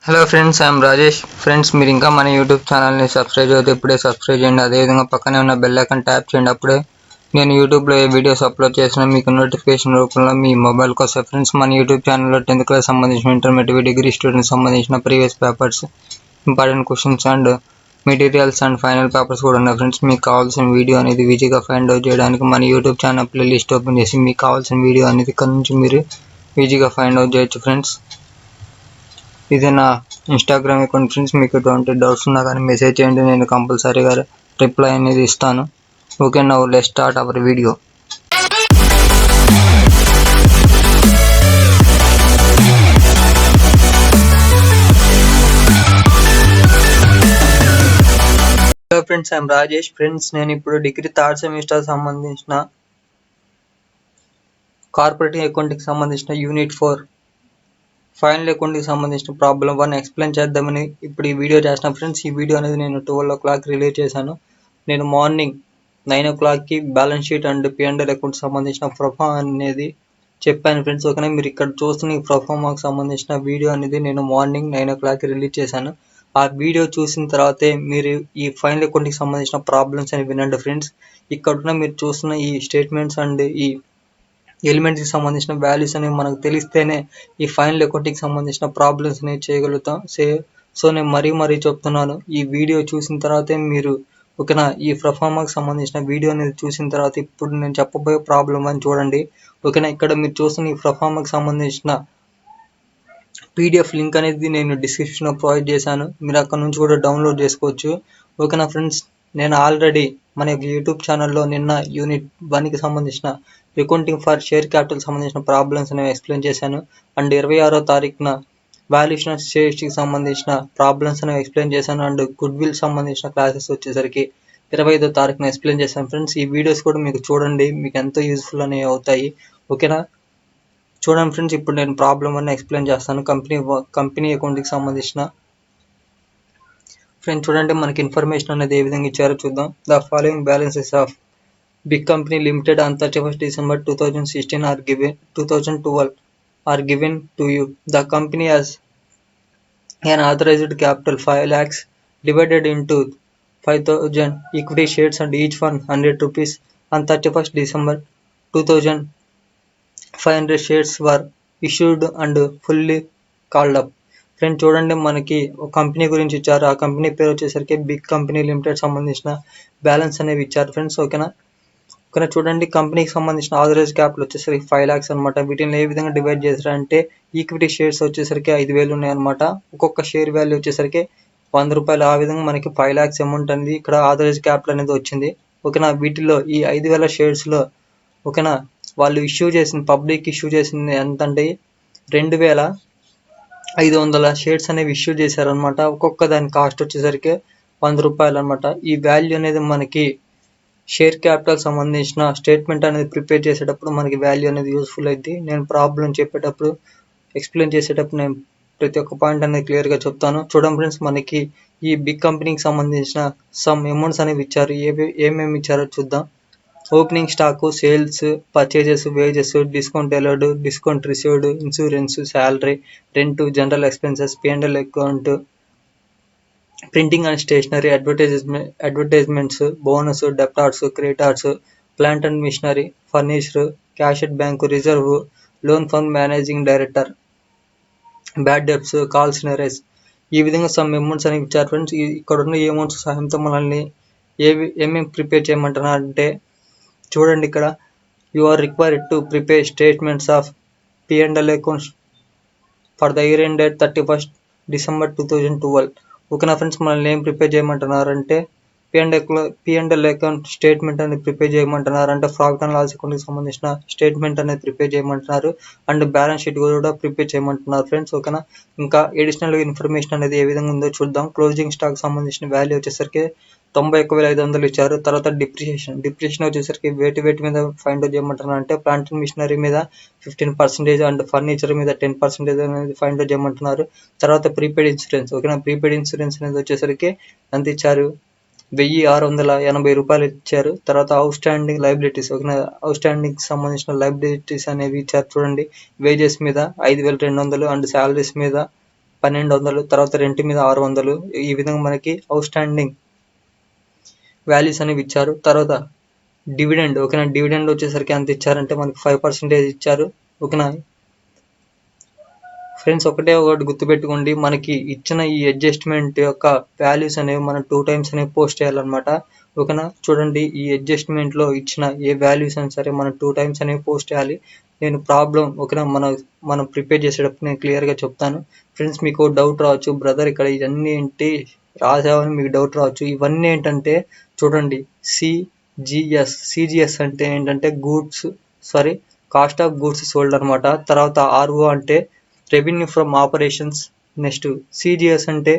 Hello friends, I'm Rajesh. Friends, మీరు ఇంకా మన యూట్యూబ్ ఛానల్ని సబ్స్క్రైబ్ చేస్తే ఇప్పుడే సబ్స్క్రైబ్ చేయండి. అదేవిధంగా పక్కనే ఉన్న బెల్ ఐకాన్ ట్యాప్ చేయండి. అప్పుడే నేను యూట్యూబ్లో ఏ వీడియోస్ అప్లోడ్ చేసినా మీకు నోటిఫికేషన్ రూపంలో మీ మొబైల్కి వస్తాయి. ఫ్రెండ్స్, మన యూట్యూబ్ ఛానల్లో 10th క్లాస్ సంబంధించిన ఇంటర్మీడియట్ డిగ్రీ స్టూడెంట్స్ సంబంధించిన previous papers, important questions and materials and final papers కూడా ఉన్నాయి. ఫ్రెండ్స్, మీకు కావాల్సిన వీడియో అనేది ఈజీగా ఫైండ్ అవుట్ చేయడానికి మన యూట్యూబ్ ఛానల్ ప్లేలిస్ట్ ఓపెన్ చేసి మీకు కావాల్సిన వీడియో అనేది ఇక్కడ నుంచి మీరు ఈజీగా ఫైండ్ అవుట్ చేయొచ్చు. ఫ్రెండ్స్, ఇది నా ఇన్స్టాగ్రామ్ అకౌంట్. ఫ్రెండ్స్, మీకు ఎటువంటి డౌట్స్ ఉన్నా కానీ మెసేజ్ చేయండి, నేను కంపల్సరీగా రిప్లై అనేది ఇస్తాను. Okay, now let's start our video. Hello friends, I'm Rajesh. Friends, నేను ఇప్పుడు డిగ్రీ థర్డ్ సెమిస్టర్ సంబంధించిన కార్పొరేటింగ్ అకౌంటింగ్ సంబంధించిన యూనిట్ 4 ఫైనల్ అకౌంటింగ్ సంబంధించిన ప్రాబ్లం 1 ఎక్స్ప్లెయిన్ చేద్దామని ఇప్పుడు ఈ వీడియో చేస్తాను. ఫ్రెండ్స్, ఈ వీడియో అనేది నేను 12 o'clock రిలీజ్ చేశాను. నేను మార్నింగ్ 9 o'clockకి balance sheet and P&L account సంబంధించిన ప్రొఫామ్ అనేది చెప్పాను. ఫ్రెండ్స్, ఓకేనా? మీరు ఇక్కడ చూస్తున్న ఈ ప్రొఫామ్కి సంబంధించిన వీడియో అనేది నేను మార్నింగ్ 9 o'clockకి రిలీజ్ చేశాను. ఆ వీడియో చూసిన తర్వాతే మీరు ఈ ఫైనల్ అకౌంట్కి సంబంధించిన ప్రాబ్లమ్స్ అని వినండి. ఫ్రెండ్స్, ఇక్కడ మీరు చూస్తున్న ఈ స్టేట్మెంట్స్ అండ్ ఈ ఎలిమెంట్స్కి సంబంధించిన వాల్యూస్ అనేవి మనకు తెలిస్తేనే ఈ ఫైనల్ అకౌంటింగ్కి సంబంధించిన ప్రాబ్లమ్స్ అనేవి చేయగలుగుతాం. సో నేను మరీ చెప్తున్నాను, ఈ వీడియో చూసిన తర్వాతే మీరు ఓకేనా ఈ ప్రొఫార్మాకి సంబంధించిన వీడియో అనేది చూసిన తర్వాత ఇప్పుడు నేను చెప్పబోయే ప్రాబ్లం అని చూడండి. ఓకేనా? ఇక్కడ మీరు చూస్తున్న ఈ ప్రొఫార్మాకి సంబంధించిన PDF లింక్ అనేది నేను డిస్క్రిప్షన్లో ప్రొవైడ్ చేశాను. మీరు అక్కడ నుంచి కూడా డౌన్లోడ్ చేసుకోవచ్చు. ఓకేనా ఫ్రెండ్స్, నేను ఆల్రెడీ మన యూట్యూబ్ ఛానల్లో నిన్న యూనిట్ 1కి సంబంధించిన అకౌంటింగ్ ఫర్ షేర్ క్యాపిటల్ సంబంధించిన ప్రాబ్లమ్స్ అనేవి ఎక్స్ప్లెయిన్ చేశాను. అండ్ 26వ తారీఖున వాల్యుయేషన్ స్టేజ్కి సంబంధించిన ప్రాబ్లమ్స్ అనేవి ఎక్స్ప్లెయిన్ చేశాను. అండ్ గుడ్ విల్ సంబంధించిన క్లాసెస్ వచ్చేసరికి 25వ తారీఖున ఎక్స్ప్లెయిన్ చేశాను. ఫ్రెండ్స్, ఈ వీడియోస్ కూడా మీకు చూడండి, మీకు ఎంతో యూస్ఫుల్ అనేవి అవుతాయి. ఓకేనా? చూడండి ఫ్రెండ్స్, ఇప్పుడు నేను ప్రాబ్లం అన్ని ఎక్స్ప్లెయిన్ చేస్తాను. కంపెనీ అకౌంట్కి సంబంధించిన ఫ్రెండ్స్ చూడండి, మనకి ఇన్ఫర్మేషన్ అనేది ఏ విధంగా ఇచ్చారో చూద్దాం. The following balances of Big Company Limited on 31st December 2016 are given 2012 are given to you. The company has an authorized capital 5 lakhs divided into 5,000 equity shares and each one 100 rupees. On 31st December 2500 shares were issued and fully called up. Friends చూడండి, మనకి ఒక company గురించి ఇచ్చారు. ఆ company పేరు వచ్చేసరికి big Company limited సంబంధించిన balance అనేవి ఇచ్చారు. ఫ్రెండ్స్, ఓకేనా? ఇక్కడ చూడండి, కంపెనీకి సంబంధించిన ఆథరైజ్ క్యాపిటల్ వచ్చేసరికి 5 lakhs అనమాట. వీటిని ఏ విధంగా డివైడ్ చేశారంటే ఈక్విటీ షేర్స్ వచ్చేసరికి 5,000 ఉన్నాయన్నమాట. ఒక్కొక్క షేర్ వాల్యూ వచ్చేసరికి 100 రూపాయలు. ఆ విధంగా మనకి 5 lakhs అమౌంట్ అనేది ఇక్కడ ఆథరైజ్ క్యాపిటల్ అనేది వచ్చింది. ఓకేనా? వీటిలో ఈ 5,000 షేర్స్లో ఓకేనా వాళ్ళు పబ్లిక్ ఇష్యూ చేసింది ఎంత అంటే 2,500 షేర్స్ అనేవి ఇష్యూ చేశారనమాట. ఒక్కొక్క దాని కాస్ట్ వచ్చేసరికి 100 రూపాయలు అనమాట. ఈ వాల్యూ అనేది మనకి షేర్ క్యాపిటల్ సంబంధించిన స్టేట్మెంట్ అనేది ప్రిపేర్ చేసేటప్పుడు మనకి వాల్యూ అనేది యూస్ఫుల్ అయింది. నేను ప్రాబ్లం చెప్పేటప్పుడు ఎక్స్ప్లెయిన్ చేసేటప్పుడు నేను ప్రతి ఒక్క పాయింట్ అనేది క్లియర్గా చెప్తాను. చూడండి ఫ్రెండ్స్, మనకి ఈ బిగ్ కంపెనీకి సంబంధించిన సమ్ అమౌంట్స్ అనేవి ఇచ్చారు. ఏమేమి ఇచ్చారో చూద్దాం. Opening stock, sales, purchases, wages, discount allowed, discount received, insurance, salary, rent, general expenses, P&L account, printing and stationery, advertisements, bonus, debtors, creditors, plant and machinery, furniture, cash at bank, reserve, loan fund managing director, bad debts, calls and arrears. ఈ విధంగా some amounts అనేవి ఇచ్చారు. Friends, ఇక్కడ ఉన్న ఈ amounts సహాయంతో మనల్ని ఏమేమి ప్రిపేర్ చేయమంటున్నారంటే చూడండి, ఇక్కడ you are required to prepare statements of P&L accounts for the year end date 31st December 2012. ఓకేనా ఫ్రెండ్స్, మనల్ని ఏం ప్రిపేర్ చేయమంటున్నారంటే P&L అకౌంట్ స్టేట్మెంట్ అనేది ప్రిపేర్ చేయమంటున్నారు. అంటే ప్రాఫిట్ అండ్ లాస్ అకౌంట్కి సంబంధించిన స్టేట్మెంట్ అనేది ప్రిపేర్ చేయమంటున్నారు. అండ్ బ్యాలెన్స్ షీట్ కూడా ప్రిపేర్ చేయమంటున్నారు. ఫ్రెండ్స్, ఓకేనా? ఇంకా అడిషనల్ ఇన్ఫర్మేషన్ అనేది ఏ విధంగా ఉందో చూద్దాం. క్లోజింగ్ స్టాక్ సంబంధించిన వాల్యూ వచ్చేసరికి 91,500 ఇచ్చారు. తర్వాత డిప్రిషియేషన్ వచ్చేసరికి వేటి మీద ఫైండ్ అవుట్ చేయమంటున్నారు అంటే ప్లాంట్ అండ్ మిషనరీ మీద 15% అండ్ ఫర్నిచర్ మీద 10% అనేది ఫైండ్ అవుట్ చేయమంటున్నారు. తర్వాత ప్రీపెయిడ్ ఇన్సూరెన్స్, ఓకేనా? ప్రీపెయిడ్ ఇన్సూరెన్స్ అనేది వచ్చేసరికి ఎంత ఇచ్చారు? 1,680 రూపాయలు ఇచ్చారు. తర్వాత అవుట్ స్టాండింగ్ లైబిలిటీస్, ఓకేనా? అవుట్ స్టాండింగ్ సంబంధించిన లైబిలిటీస్ అనేవి ఇచ్చారు. చూడండి, వేజెస్ మీద 5,200 అండ్ శాలరీస్ మీద 1200, తర్వాత రెంట్ మీద 600, ఈ విధంగా మనకి అవుట్ స్టాండింగ్ వాల్యూస్ అనేవి ఇచ్చారు. తర్వాత డివిడెండ్, ఓకేనా, డివిడెండ్ వచ్చేసరికి ఎంత ఇచ్చారంటే మనకి 5% ఇచ్చారు. ఓకేనా ఫ్రెండ్స్, ఒకటి గుర్తుపెట్టుకోండి, మనకి ఇచ్చిన ఈ అడ్జస్ట్మెంట్ యొక్క వాల్యూస్ అనేవి మనం 2 times అనేవి పోస్ట్ చేయాలన్నమాట. ఓకేనా చూడండి, ఈ అడ్జస్ట్మెంట్ లో ఇచ్చిన ఏ వాల్యూస్ అయినా సరే మనం 2 times అనేవి పోస్ట్ చేయాలి. నేను ప్రాబ్లం ఓకేనా మనం ప్రిపేర్ చేసేటప్పుడు నేను క్లియర్ గా చెప్తాను. ఫ్రెండ్స్, మీకు డౌట్ రావచ్చు, బ్రదర్ ఇక్కడ ఇవన్నీ ఏంటి రాసావని మీకు డౌట్ రావచ్చు. ఇవన్నీ ఏంటంటే చూడండి, సిజిఎస్ అంటే ఏంటంటే కాస్ట్ ఆఫ్ గూడ్స్ సోల్డ్ అనమాట. తర్వాత ఆర్ఓ అంటే revenue from operations. Next CGS అంటే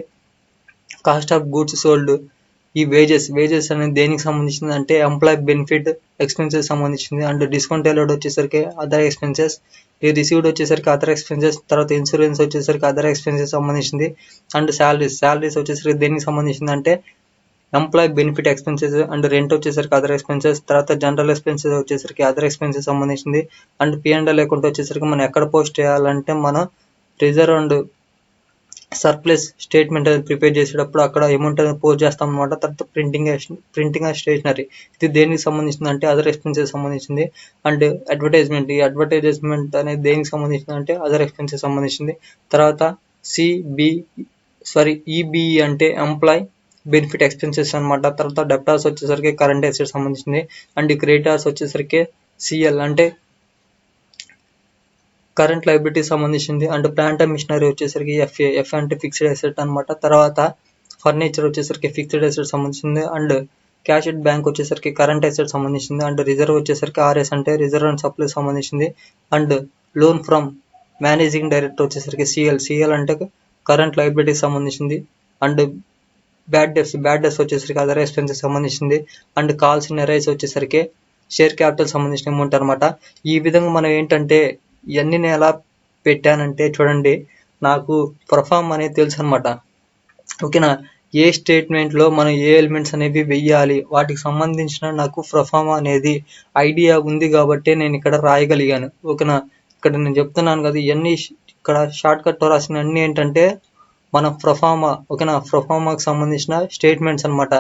కాస్ట్ ఆఫ్ గూడ్స్ సోల్డ్. ఈ వేజెస్ అనేది దేనికి సంబంధించింది అంటే ఎంప్లాయ్ బెనిఫిట్ ఎక్స్పెన్సెస్ సంబంధించింది. అండ్ డిస్కౌంట్ అలౌడ్ వచ్చేసరికి అదర్ ఎక్స్పెన్సెస్. ఈ రిసీవ్డ్ వచ్చేసరికి అదర్ ఎక్స్పెన్సెస్. తర్వాత ఇన్సూరెన్స్ వచ్చేసరికి అదర్ ఎక్స్పెన్సెస్ సంబంధించింది. అండ్ శాలరీస్ వచ్చేసరికి దేనికి సంబంధించింది అంటే employee benefit expenses. And rent వచ్చేసరికి అదర్ ఎక్స్పెన్సెస్. తర్వాత జనరల్ ఎక్స్పెన్సెస్ వచ్చేసరికి అదర్ ఎక్స్పెన్సెస్ సంబంధించింది. అండ్ P&L అకౌంట్ వచ్చేసరికి మనం ఎక్కడ పోస్ట్ చేయాలంటే మనం రిజర్వ్ అండ్ సర్ప్లస్ స్టేట్మెంట్ అనేది ప్రిపేర్ చేసేటప్పుడు అక్కడ అమౌంట్ అనేది పోస్ట్ చేస్తాం అనమాట. తర్వాత ప్రింటింగ్ అండ్ స్టేషనరీ, ఇది దేనికి సంబంధించింది అంటే అదర్ ఎక్స్పెన్సెస్ సంబంధించింది. అండ్ అడ్వర్టైజ్మెంట్, ఈ అడ్వర్టైజ్మెంట్ అనేది దేనికి సంబంధించింది అంటే అదర్ ఎక్స్పెన్సెస్ సంబంధించింది. తర్వాత ఈబిఈ అంటే ఎంప్లాయ్ బెనిఫిట్ ఎక్స్పెన్సెస్ అనమాట. తర్వాత డెప్టార్స్ వచ్చేసరికి కరెంట్ అసెట్స్ సంబంధించింది. అండ్ క్రెడిటార్స్ వచ్చేసరికి సిఎల్ అంటే కరెంట్ లైబిలిటీ సంబంధించింది. అండ్ ప్లాంట్ అండ్ మిషనరీ వచ్చేసరికి ఎఫ్ అంటే ఫిక్స్డ్ అసెట్ అనమాట. తర్వాత ఫర్నిచర్ వచ్చేసరికి ఫిక్స్డ్ అసెట్ సంబంధించింది. అండ్ క్యాష్ ఎట్ బ్యాంక్ వచ్చేసరికి కరెంట్ అసెట్ సంబంధించింది. అండ్ రిజర్వ్ వచ్చేసరికి ఆర్ఎస్ అంటే రిజర్వ్ అండ్ సప్లై సంబంధించింది. And loan from managing director వచ్చేసరికి సిఎల్ అంటే కరెంట్ లైబిలిటీ సంబంధించింది. అండ్ బ్యాడ్ డెట్స్ వచ్చేసరికి అదర్ ఎక్స్పెన్సెస్ సంబంధించింది. అండ్ కాల్స్ ఇన్ అరైజ్ వచ్చేసరికి షేర్ క్యాపిటల్ సంబంధించిన అమౌంట్ అనమాట. ఈ విధంగా మనం ఏంటంటే ఇవన్నీ నేను ఎలా పెట్టానంటే చూడండి, నాకు ప్రొఫార్మ్ అనేది తెలుసు అనమాట. ఓకేనా, ఏ స్టేట్మెంట్ లో మనం ఏ ఎలిమెంట్స్ అనేవి వెయ్యాలి వాటికి సంబంధించిన నాకు ప్రొఫార్మ్ అనేది ఐడియా ఉంది కాబట్టి నేను ఇక్కడ రాయగలిగాను. ఓకేనా, ఇక్కడ నేను చెప్తున్నాను కదా, ఇవన్నీ ఇక్కడ షార్ట్ కట్ లో రాసిన అన్ని ఏంటంటే మన ప్రొఫార్మా. ఓకేనా, ప్రొఫార్మాకి సంబంధించిన స్టేట్మెంట్స్ అనమాట.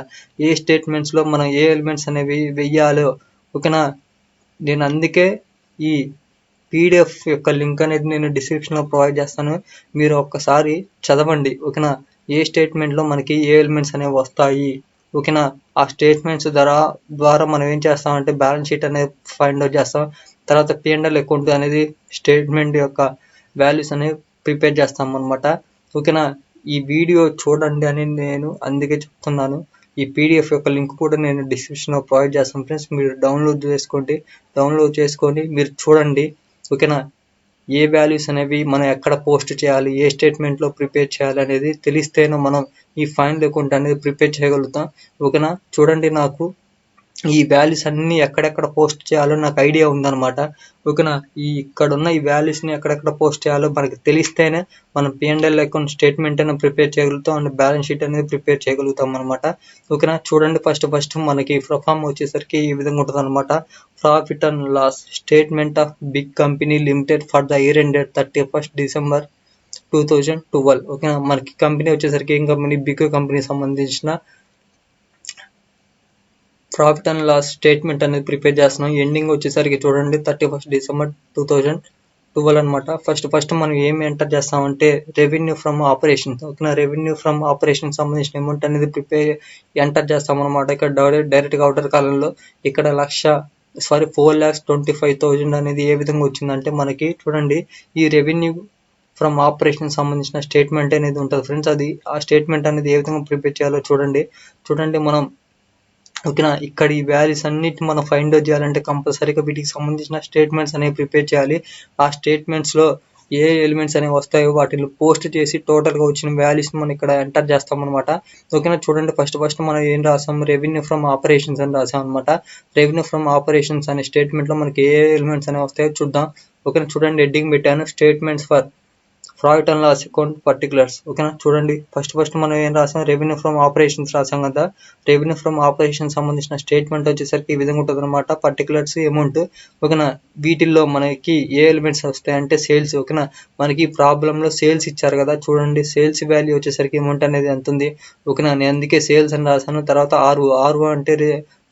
ఏ స్టేట్మెంట్స్ లో మనం ఏ ఎలిమెంట్స్ అనేవి వెయ్యాలో. ఓకేనా, నేను అందుకే ఈ PDF యొక్క లింక్ అనేది నేను డిస్క్రిప్షన్ లో ప్రొవైడ్ చేస్తాను, మీరు ఒక్కసారి చదవండి. ఓకేనా, ఏ స్టేట్మెంట్ లో మనకి ఏ ఎలిమెంట్స్ అనేవి వస్తాయి. ఓకేనా, ఆ స్టేట్మెంట్స్ ద్వారా మనం ఏం చేస్తామంటే బ్యాలెన్స్ షీట్ అనేది ఫైండ్ అవుట్ చేస్తాం. తర్వాత P&L అకౌంట్ అనేది స్టేట్మెంట్ యొక్క వాల్యూస్ అనేవి ప్రిపేర్ చేస్తాం అనమాట. ఓకేనా, ఈ వీడియో చూడండి అని నేను అందుకే చెప్తున్నాను. ఈ PDF యొక్క లింక్ కూడా నేను డిస్క్రిప్షన్ లో ప్రొవైడ్ చేస్తాను ఫ్రెండ్స్, మీరు డౌన్లోడ్ చేసుకొని మీరు చూడండి. ఓకేనా, ఏ వాల్యూస్ అనేవి మనం ఎక్కడ పోస్ట్ చేయాలి, ఏ స్టేట్మెంట్ లో ప్రిపేర్ చేయాలి అనేది తెలిస్తేనే మనం ఈ ఫైనల్ అకౌంట్ అనేది ప్రిపేర్ చేయగలుగుతాం. ఓకేనా, చూడండి, నాకు ఈ వాల్యూస్ అన్ని ఎక్కడెక్కడ పోస్ట్ చేయాలో నాకు ఐడియా ఉందన్నమాట. ఓకేనా, ఇక్కడ ఉన్న ఈ వాల్యూస్ ని ఎక్కడెక్కడ పోస్ట్ చేయాలో మనకి తెలిస్తేనే మనం P&L అకౌంట్ స్టేట్మెంట్ అనేది ప్రిపేర్ చేయగలుగుతాం అండ్ బ్యాలెన్స్ షీట్ అనేది ప్రిపేర్ చేయగలుగుతాం అనమాట. ఓకేనా, చూడండి, ఫస్ట్ మనకి ప్రొఫార్మ్ వచ్చేసరికి ఈ విధంగా ఉంటుంది అనమాట. Profit and loss statement of Big Company Limited for the year ended 31st December 2012. ఓకేనా, మనకి కంపెనీ వచ్చేసరికి ఏం కంపెనీ, బిగ్ కంపెనీ సంబంధించిన ప్రాఫిట్ అండ్ లాస్ స్టేట్మెంట్ అనేది ప్రిపేర్ చేస్తున్నాం. ఎండింగ్ వచ్చేసరికి చూడండి 31st December 2012 అనమాట. ఫస్ట్ మనం ఏమి ఎంటర్ చేస్తామంటే రెవెన్యూ ఫ్రమ్ ఆపరేషన్స్. ఓకేనా, రెవెన్యూ ఫ్రమ్ ఆపరేషన్ సంబంధించిన అమౌంట్ అనేది ఎంటర్ చేస్తాం అనమాట. ఇక్కడ డైరెక్ట్ గా అవుటర్ కాలంలో ఇక్కడ 4,25,000 అనేది ఏ విధంగా వచ్చిందంటే మనకి చూడండి, ఈ రెవెన్యూ ఫ్రమ్ ఆపరేషన్ సంబంధించిన స్టేట్మెంట్ అనేది ఉంటుంది ఫ్రెండ్స్. అది ఆ స్టేట్మెంట్ అనేది ఏ విధంగా ప్రిపేర్ చేయాలో చూడండి మనం. ఓకేనా, ఇక్కడ ఈ వాల్యూస్ అన్నిటిని మనం ఫైండ్ అవుట్ చేయాలంటే కంపల్సరీగా వీటికి సంబంధించిన స్టేట్మెంట్స్ అనేవి ప్రిపేర్ చేయాలి. ఆ స్టేట్మెంట్స్ లో ఏ ఎలిమెంట్స్ అనేవి వస్తాయో వాటిని పోస్ట్ చేసి టోటల్ గా వచ్చిన వాల్యూస్ మనం ఇక్కడ ఎంటర్ చేస్తాం అనమాట. ఓకేనా, చూడండి, ఫస్ట్ మనం ఏం రాసాం, రెవెన్యూ ఫ్రమ్ ఆపరేషన్స్ అని రాసాం అనమాట. రెవెన్యూ ఫ్రమ్ ఆపరేషన్స్ అనే స్టేట్మెంట్ లో మనకి ఏ ఎలిమెంట్స్ అనేవి వస్తాయో చూద్దాం. ఓకేనా, చూడండి, హెడ్డింగ్ పెట్టాను, statements for profit and loss account particulars. ఓకేనా, చూడండి ఫస్ట్ మనం ఏం రాసాం, రెవెన్యూ ఫ్రమ్ ఆపరేషన్స్ రాసాం కదా. రెవెన్యూ ఫ్రమ్ ఆపరేషన్ సంబంధించిన స్టేట్మెంట్ వచ్చేసరికి ఈ విధంగా ఉంటుంది అనమాట. Particulars amount. ఓకేనా, వీటిల్లో మనకి ఏ ఎలిమెంట్స్ వస్తాయంటే సేల్స్. ఓకేనా, మనకి ప్రాబ్లంలో సేల్స్ ఇచ్చారు కదా, చూడండి సేల్స్ వాల్యూ వచ్చేసరికి అమౌంట్ అనేది ఎంత ఉంది. ఓకేనా, నేను అందుకే సేల్స్ అని రాసాను. తర్వాత ఆర్ఓ అంటే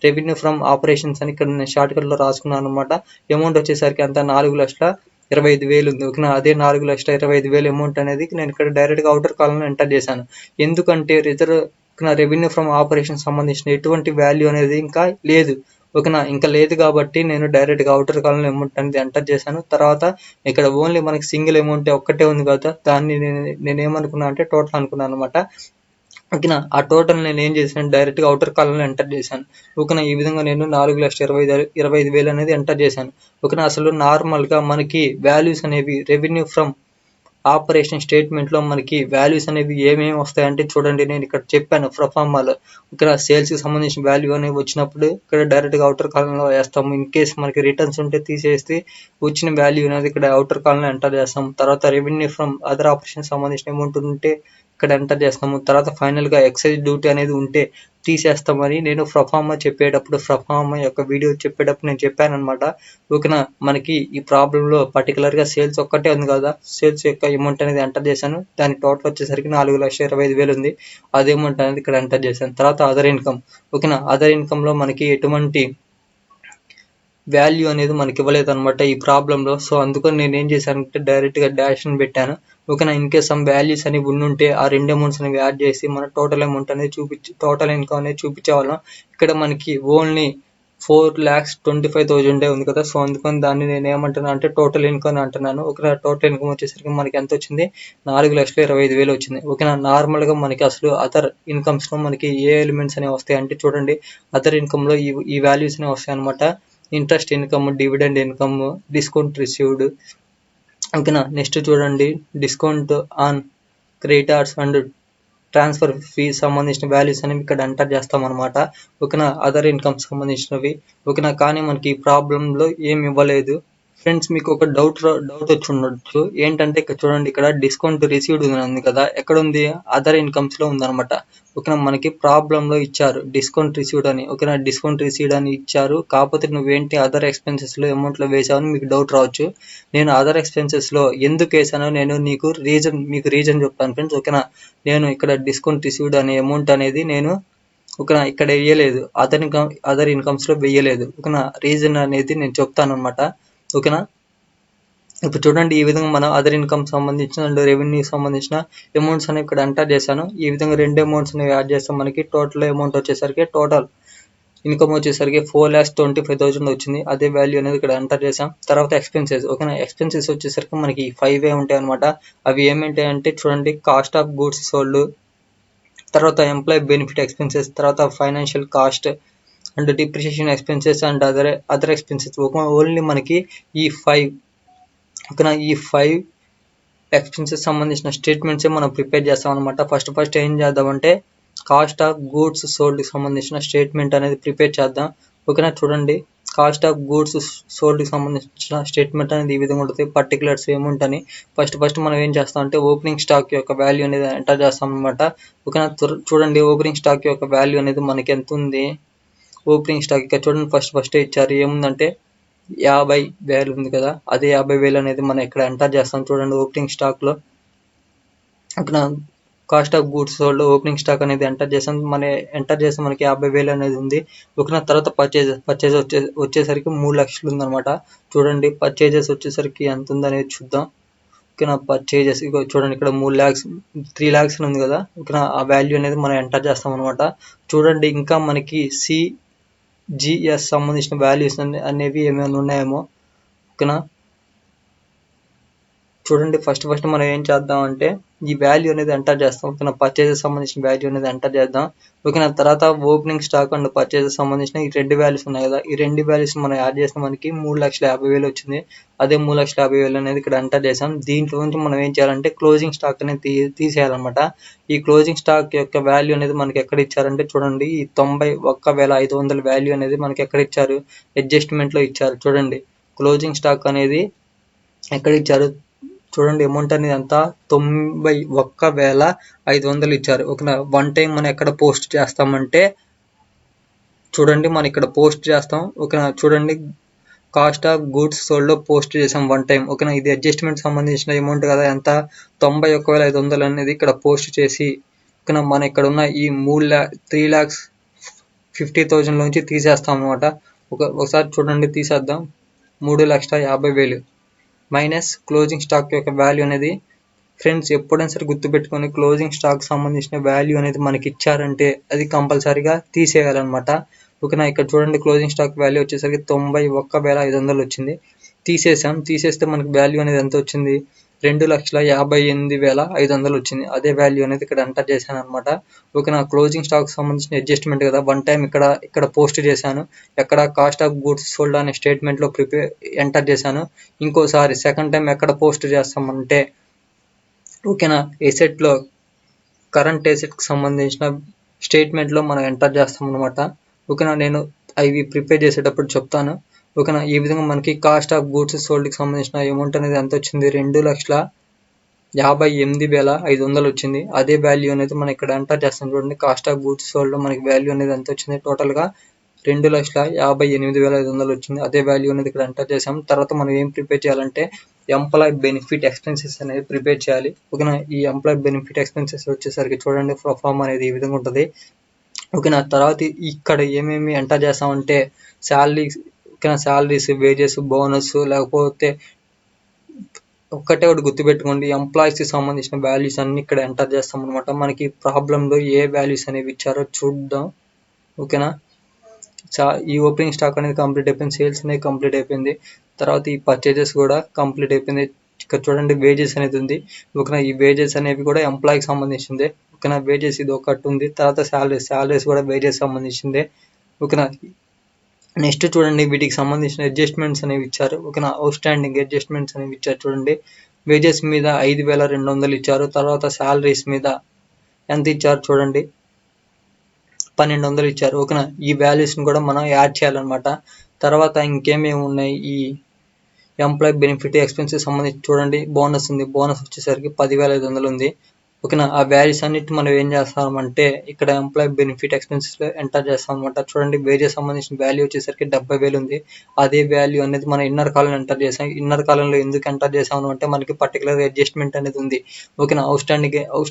రెవెన్యూ ఫ్రమ్ ఆపరేషన్స్ అని ఇక్కడ నేను షార్ట్ కట్ లో రాసుకున్నాను అనమాట. అమౌంట్ వచ్చేసరికి అంత 4,25,000 ఉంది. ఓకేనా, అదే 4,25,000 అమౌంట్ అనేది నేను ఇక్కడ డైరెక్ట్ గా అవుటర్ కాలం ఎంటర్ చేశాను. ఎందుకంటే రెవెన్యూ ఫ్రమ్ ఆపరేషన్ సంబంధించిన ఎటువంటి వాల్యూ అనేది ఇంకా లేదు. ఓకేనా, ఇంకా లేదు కాబట్టి నేను డైరెక్ట్ గా అవుటర్ కాలం అమౌంట్ అనేది ఎంటర్ చేశాను. తర్వాత ఇక్కడ ఓన్లీ మనకి సింగిల్ అమౌంట్ ఒక్కటే ఉంది కదా, దాన్ని నేను ఏమనుకున్నా అంటే టోటల్ అనుకున్నాను అనమాట. ఓకేనా, ఆ టోటల్ నేను ఏం చేశాను, డైరెక్ట్ గా అవుటర్ కాలంలో ఎంటర్ చేశాను. ఓకేనా, ఈ విధంగా నేను 4,25,000 అనేది ఎంటర్ చేశాను. ఓకేనా, అసలు నార్మల్ గా మనకి వాల్యూస్ అనేవి రెవెన్యూ ఫ్రమ్ ఆపరేషన్ స్టేట్మెంట్ లో మనకి వాల్యూస్ అనేవి ఏమేమి వస్తాయంటే చూడండి, నేను ఇక్కడ చెప్పాను ప్రొఫార్మాలో. ఇక్కడ సేల్స్ కి సంబంధించిన వాల్యూ అనేవి వచ్చినప్పుడు ఇక్కడ డైరెక్ట్ గా అవుటర్ కాలంలో వేస్తాము. ఇన్ కేస్ మనకి రిటర్న్స్ ఉంటే తీసేస్తే వచ్చిన వాల్యూ అనేది ఇక్కడ అవుటర్ కాలంలో ఎంటర్ చేస్తాం. తర్వాత రెవెన్యూ ఫ్రమ్ అదర్ ఆపరేషన్ సంబంధించిన అమౌంట్ ఉంటే ఇక్కడ ఎంటర్ చేస్తాము. తర్వాత ఫైనల్ గా ఎక్సైజ్ డ్యూటీ అనేది ఉంటే తీసేస్తామని నేను ప్రొఫార్మా యొక్క వీడియో చెప్పేటప్పుడు నేను చెప్పాను అనమాట. ఓకేనా, మనకి ఈ ప్రాబ్లం లో పర్టికులర్ గా సేల్స్ ఒక్కటే ఉంది కదా, సేల్స్ యొక్క అమౌంట్ అనేది ఎంటర్ చేశాను. దాని టోటల్ వచ్చేసరికి 4,25,000 ఉంది. అదే అమౌంట్ అనేది ఇక్కడ ఎంటర్ చేశాను. తర్వాత అదర్ ఇన్కమ్. ఓకేనా, అదర్ ఇన్కమ్ లో మనకి ఎటువంటి వాల్యూ అనేది మనకి ఇవ్వలేదు అనమాట ఈ ప్రాబ్లం లో. సో అందుకని నేను ఏం చేశానంటే డైరెక్ట్ గా డాష్ అని పెట్టాను. ఓకేనా, ఇన్ కేస్ సమ్ వాల్యూస్ అనేవి ఉండుంటే ఆ రెండు అమౌంట్స్ అనేవి యాడ్ చేసి మన టోటల్ అమౌంట్ అనేది టోటల్ ఇన్కమ్ అనేది చూపించేవాళ్ళం. ఇక్కడ మనకి ఓన్లీ 4,25,000 ఉంది కదా, సో అందుకని దాన్ని నేను ఏమంటున్నా అంటే టోటల్ ఇన్కమ్ అంటున్నాను. ఓకేనా, టోటల్ ఇన్కమ్ వచ్చేసరికి మనకి ఎంత వచ్చింది, 4,25,000 వచ్చింది. ఓకేనా, నార్మల్ గా మనకి అసలు అదర్ ఇన్కమ్స్ లో మనకి ఏ ఎలిమెంట్స్ అనేవి వస్తాయి అంటే చూడండి, అదర్ ఇన్కమ్ లో ఈ వాల్యూస్ అనేవి వస్తాయి అనమాట. Interest income, dividend income, discount received. ఓకేనా, నెక్స్ట్ చూడండి discount on creditors and transfer fee సంబంధించిన వాల్యూస్ అనేవి ఇక్కడ ఎంటర్ చేస్తాం అనమాట. ఓకేనా, అదర్ ఇన్కమ్ సంబంధించినవి. ఓకేనా, కానీ మనకి ఈ ప్రాబ్లం లో ఏమి ఇవ్వలేదు. ఫ్రెండ్స్, మీకు ఒక డౌట్ వచ్చి ఉండొచ్చు, ఏంటంటే ఇక్కడ చూడండి, ఇక్కడ డిస్కౌంట్ రిసీవ్డ్ ఉంది కదా, ఎక్కడ ఉంది, అదర్ ఇన్కమ్స్ లో ఉందన్నమాట. ఓకేనా, మనకి ప్రాబ్లం లో ఇచ్చారు డిస్కౌంట్ రిసీవ్డ్ అని. ఓకేనా, డిస్కౌంట్ రిసీవ్డ్ అని ఇచ్చారు, కాకపోతే నువ్వేంటి అదర్ ఎక్స్పెన్సెస్ లో అమౌంట్ లో వేసావని మీకు డౌట్ రావచ్చు. నేను అదర్ ఎక్స్పెన్సెస్ లో ఎందుకు వేసానో నేను మీకు రీజన్ చెప్తాను ఫ్రెండ్స్. ఓకేనా, నేను ఇక్కడ డిస్కౌంట్ రిసీవ్డ్ అనే అమౌంట్ అనేది నేను ఓకేనా ఇక్కడ వేయలేదు, అదర్ ఇన్కమ్స్ లో వేయలేదు. ఓకేనా, రీజన్ అనేది నేను చెప్తాను అనమాట. ఓకేనా, ఇప్పుడు చూడండి ఈ విధంగా మనం అదర్ ఇన్కమ్ సంబంధించిన అండ్ రెవెన్యూ సంబంధించిన అమౌంట్స్ అనేవి ఇక్కడ ఎంటర్ చేశాను. ఈ విధంగా రెండు అమౌంట్స్ అనేవి యాడ్ చేస్తాం. మనకి టోటల్ అమౌంట్ వచ్చేసరికి టోటల్ ఇన్కమ్ వచ్చేసరికి 4,25,000 వచ్చింది. అదే వాల్యూ అనేది ఇక్కడ ఎంటర్ చేసాం. తర్వాత ఎక్స్పెన్సెస్. ఓకేనా, ఎక్స్పెన్సెస్ వచ్చేసరికి మనకి 5 ఉంటాయి అనమాట. అవి ఏమేంటి అంటే చూడండి, కాస్ట్ ఆఫ్ గూడ్స్ సోల్డ్, తర్వాత ఎంప్లాయీ బెనిఫిట్ ఎక్స్పెన్సెస్, తర్వాత financial cost and depreciation expenses and other expenses. Only మనకి ఈ 5 ఓకేనా, ఈ 5 ఎక్స్పెన్సెస్ సంబంధించిన స్టేట్మెంట్స్ మనం ప్రిపేర్ చేస్తాం అనమాట. ఫస్ట్ ఏం చేద్దామంటే కాస్ట్ ఆఫ్ గూడ్స్ సోల్డ్ సంబంధించిన స్టేట్మెంట్ అనేది ప్రిపేర్ చేద్దాం. ఓకేనా, చూడండి కాస్ట్ ఆఫ్ గూడ్స్ సోల్డ్ సంబంధించిన స్టేట్మెంట్ అనేది ఈ విధంగా ఉంటుంది. పర్టికులర్స్ అమౌంట్ అని ఫస్ట్ మనం ఏం చేస్తాం అంటే ఓపెనింగ్ స్టాక్ యొక్క వాల్యూ అనేది ఎంటర్ చేస్తాం అనమాట. ఓకేనా, చూడండి ఓపెనింగ్ స్టాక్ యొక్క వాల్యూ అనేది మనకి ఎంత ఉంది. ఓపెనింగ్ స్టాక్ ఇక్కడ చూడండి ఫస్ట్ ఇచ్చారు, ఏముందంటే 50,000 ఉంది కదా, అదే 50,000 అనేది మనం ఇక్కడ ఎంటర్ చేస్తాం. చూడండి ఓపెనింగ్ స్టాక్ లో ఇక్కడ cost of goods sold opening stock అనేది ఎంటర్ చేసాం. మనకి 50,000 అనేది ఉంది. ఓకేనా, తర్వాత పర్చేజ్ వచ్చేసరికి 3 లక్షలు ఉందన్నమాట. చూడండి పర్చేజెస్ వచ్చేసరికి ఎంత ఉందనేది చూద్దాం. ఓకేనా, పర్చేజెస్ చూడండి ఇక్కడ 3 lakhs ఉంది కదా. ఓకేనా, ఆ వాల్యూ అనేది మనం ఎంటర్ చేస్తాం అనమాట. చూడండి ఇంకా మనకి జిఎస్ సంబంధించిన వాల్యూస్ అనేవి ఏమైనా ఉన్నాయేమో. ఓకేనా, చూడండి ఫస్ట్ మనం ఏం చేద్దాం అంటే ఈ వాల్యూ అనేది ఎంటర్ చేస్తాం. ఓకేనా, పర్చేజెస్ సంబంధించిన వాల్యూ అనేది ఎంటర్ చేద్దాం. ఓకేనా, తర్వాత ఓపెనింగ్ స్టాక్ అండ్ పర్చేజెస్ సంబంధించిన ఈ 2 వాల్యూస్ ఉన్నాయి కదా, ఈ 2 వాల్యూస్ మనం యాడ్ చేస్తే మనకి 3,50,000 వచ్చింది. అదే 3,50,000 అనేది ఇక్కడ ఎంటర్ చేసాం. దీంట్లో నుంచి మనం ఏం చేయాలంటే క్లోజింగ్ స్టాక్ అనేది తీసేయాలన్నమాట. ఈ క్లోజింగ్ స్టాక్ యొక్క వాల్యూ అనేది మనకి ఎక్కడ ఇచ్చారంటే చూడండి, ఈ 91,500 వాల్యూ అనేది మనకి ఎక్కడ ఇచ్చారు, అడ్జస్ట్మెంట్ లో ఇచ్చారు. చూడండి క్లోజింగ్ స్టాక్ అనేది ఎక్కడ ఇచ్చారు చూడండి అమౌంట్ అనేది ఎంత 91,500 ఇచ్చారు. ఓకేనా. వన్ టైం మనం ఎక్కడ పోస్ట్ చేస్తామంటే చూడండి మనం ఇక్కడ పోస్ట్ చేస్తాం. ఓకేనా. చూడండి కాస్ట్ ఆఫ్ గూడ్స్ సోల్డ్ లో పోస్ట్ చేసాం వన్ టైం. ఓకేనా. ఇది అడ్జస్ట్మెంట్ సంబంధించిన అమౌంట్ కదా, ఎంత 91,500 అనేది ఇక్కడ పోస్ట్ చేసి ఓకేనా మన ఇక్కడ ఉన్న ఈ 3,50,000 నుంచి తీసేస్తాం అనమాట. ఒకసారి చూడండి తీసేద్దాం. 3,50,000 మైనస్ క్లోజింగ్ స్టాక్ యొక్క వాల్యూ అనేది ఫ్రెండ్స్ ఎప్పుడైనా సరే గుర్తుపెట్టుకొని క్లోజింగ్ స్టాక్ సంబంధించిన వాల్యూ అనేది మనకి ఇచ్చారంటే అది కంపల్సరీగా తీసేయాలన్నమాట. ఓకేనా. ఇక్కడ చూడండి క్లోజింగ్ స్టాక్ వాల్యూ వచ్చేసరికి 91,500 వచ్చింది. తీసేస్తే మనకి వాల్యూ అనేది ఎంత వచ్చింది, 2,58,500 వచ్చింది. అదే వాల్యూ అనేది ఇక్కడ ఎంటర్ చేశాను అనమాట. ఓకేనా. క్లోజింగ్ స్టాక్ సంబంధించిన అడ్జస్ట్మెంట్ కదా, వన్ టైం ఇక్కడ పోస్ట్ చేశాను. ఎక్కడ కాస్ట్ ఆఫ్ గూడ్స్ సోల్డ్ అనే స్టేట్మెంట్ లో ఎంటర్ చేశాను. ఇంకోసారి సెకండ్ టైం ఎక్కడ పోస్ట్ చేస్తామంటే ఓకేనా ఎసెట్ లో కరెంట్ ఎసెట్ కి సంబంధించిన స్టేట్మెంట్ లో మనం ఎంటర్ చేస్తాం అనమాట. ఓకేనా. నేను అవి ప్రిపేర్ చేసేటప్పుడు చెప్తాను. ఓకేనా. ఈ విధంగా మనకి కాస్ట్ ఆఫ్ గూడ్స్ సోల్డ్ కి సంబంధించిన అమౌంట్ అనేది ఎంత వచ్చింది, 2,58,500 వచ్చింది. అదే వాల్యూ అనేది మనం ఇక్కడ ఎంటర్ చేస్తాం. చూడండి కాస్ట్ ఆఫ్ గూడ్స్ సోల్డ్ లో మనకి వాల్యూ అనేది ఎంత వచ్చింది, టోటల్ గా 2,58,500 వచ్చింది. అదే వాల్యూ అనేది ఇక్కడ ఎంటర్ చేసాం. తర్వాత మనం ఏం ప్రిపేర్ చేయాలంటే ఎంప్లాయ్ బెనిఫిట్ ఎక్స్పెన్సెస్ అనేది ప్రిపేర్ చేయాలి. ఓకేనా. ఈ ఎంప్లాయ్ బెనిఫిట్ ఎక్స్పెన్సెస్ వచ్చేసరికి చూడండి ప్రొఫార్మ్ అనేది ఈ విధంగా ఉంటుంది. ఓకేనా. తర్వాత ఇక్కడ ఏమేమి ఎంటర్ చేస్తామంటే శాలరీస్, ఓకేనా, శాలరీస్, వేజెస్, బోనస్, లేకపోతే ఒక్కటే ఒకటి గుర్తుపెట్టుకోండి, ఎంప్లాయీస్ కి సంబంధించిన వాల్యూస్ అన్ని ఇక్కడ ఎంటర్ చేస్తాం అనమాట. మనకి ప్రాబ్లమ్ లో ఏ వాల్యూస్ అనేవి ఇచ్చారో చూద్దాం. ఓకేనా. ఈ ఓపెనింగ్ స్టాక్ అనేది కంప్లీట్ అయిపోయింది, సేల్స్ అనేది కంప్లీట్ అయిపోయింది. తర్వాత ఈ పర్చేజెస్ కూడా కంప్లీట్ అయిపోయింది. ఇక్కడ చూడండి వేజెస్ అనేది ఉంది. ఓకేనా. ఈ వేజెస్ అనేవి కూడా ఎంప్లాయీకి సంబంధించిందే. ఓకేనా. వేజెస్ ఇది ఒకటి ఉంది. తర్వాత శాలరీస్ కూడా వేజెస్ సంబంధించిందే. ఓకేనా. నెక్స్ట్ చూడండి వీటికి సంబంధించిన అడ్జస్ట్మెంట్స్ అనేవి ఇచ్చారు. ఓకేనా. అవుట్ స్టాండింగ్ అడ్జస్ట్మెంట్స్ అనేవి ఇచ్చారు. చూడండి వేజెస్ మీద 5,200 ఇచ్చారు. తర్వాత శాలరీస్ మీద ఎంత ఇచ్చారు చూడండి, 1,200 ఇచ్చారు. ఓకేనా. ఈ వాల్యూస్ ని కూడా మనం యాడ్ చేయాలన్నమాట. తర్వాత ఇంకేమేమి ఉన్నాయి, ఈ ఎంప్లాయీ బెనిఫిట్ ఎక్స్పెన్సెస్ సంబంధించి చూడండి బోనస్ ఉంది. బోనస్ వచ్చేసరికి 10,500 ఉంది. ఓకేనా. ఆ వాల్యూస్ అన్నిటి మనం ఏం చేస్తామంటే ఇక్కడ ఎంప్లాయీ బెనిఫిట్ ఎక్స్పెన్సెస్ లో ఎంటర్ చేస్తాం అనమాట. చూడండి వేజెస్ సంబంధించిన వాల్యూ వచ్చేసరికి 70,000 ఉంది. అదే వాల్యూ అనేది మనం ఇన్నర్ కాలం ఎంటర్ చేసాం. ఇన్నర్ కాలంలో ఎందుకు ఎంటర్ చేసాము అంటే మనకి పర్టికులర్ అడ్జస్ట్మెంట్ అనేది ఉంది. ఓకేనా. అవుట్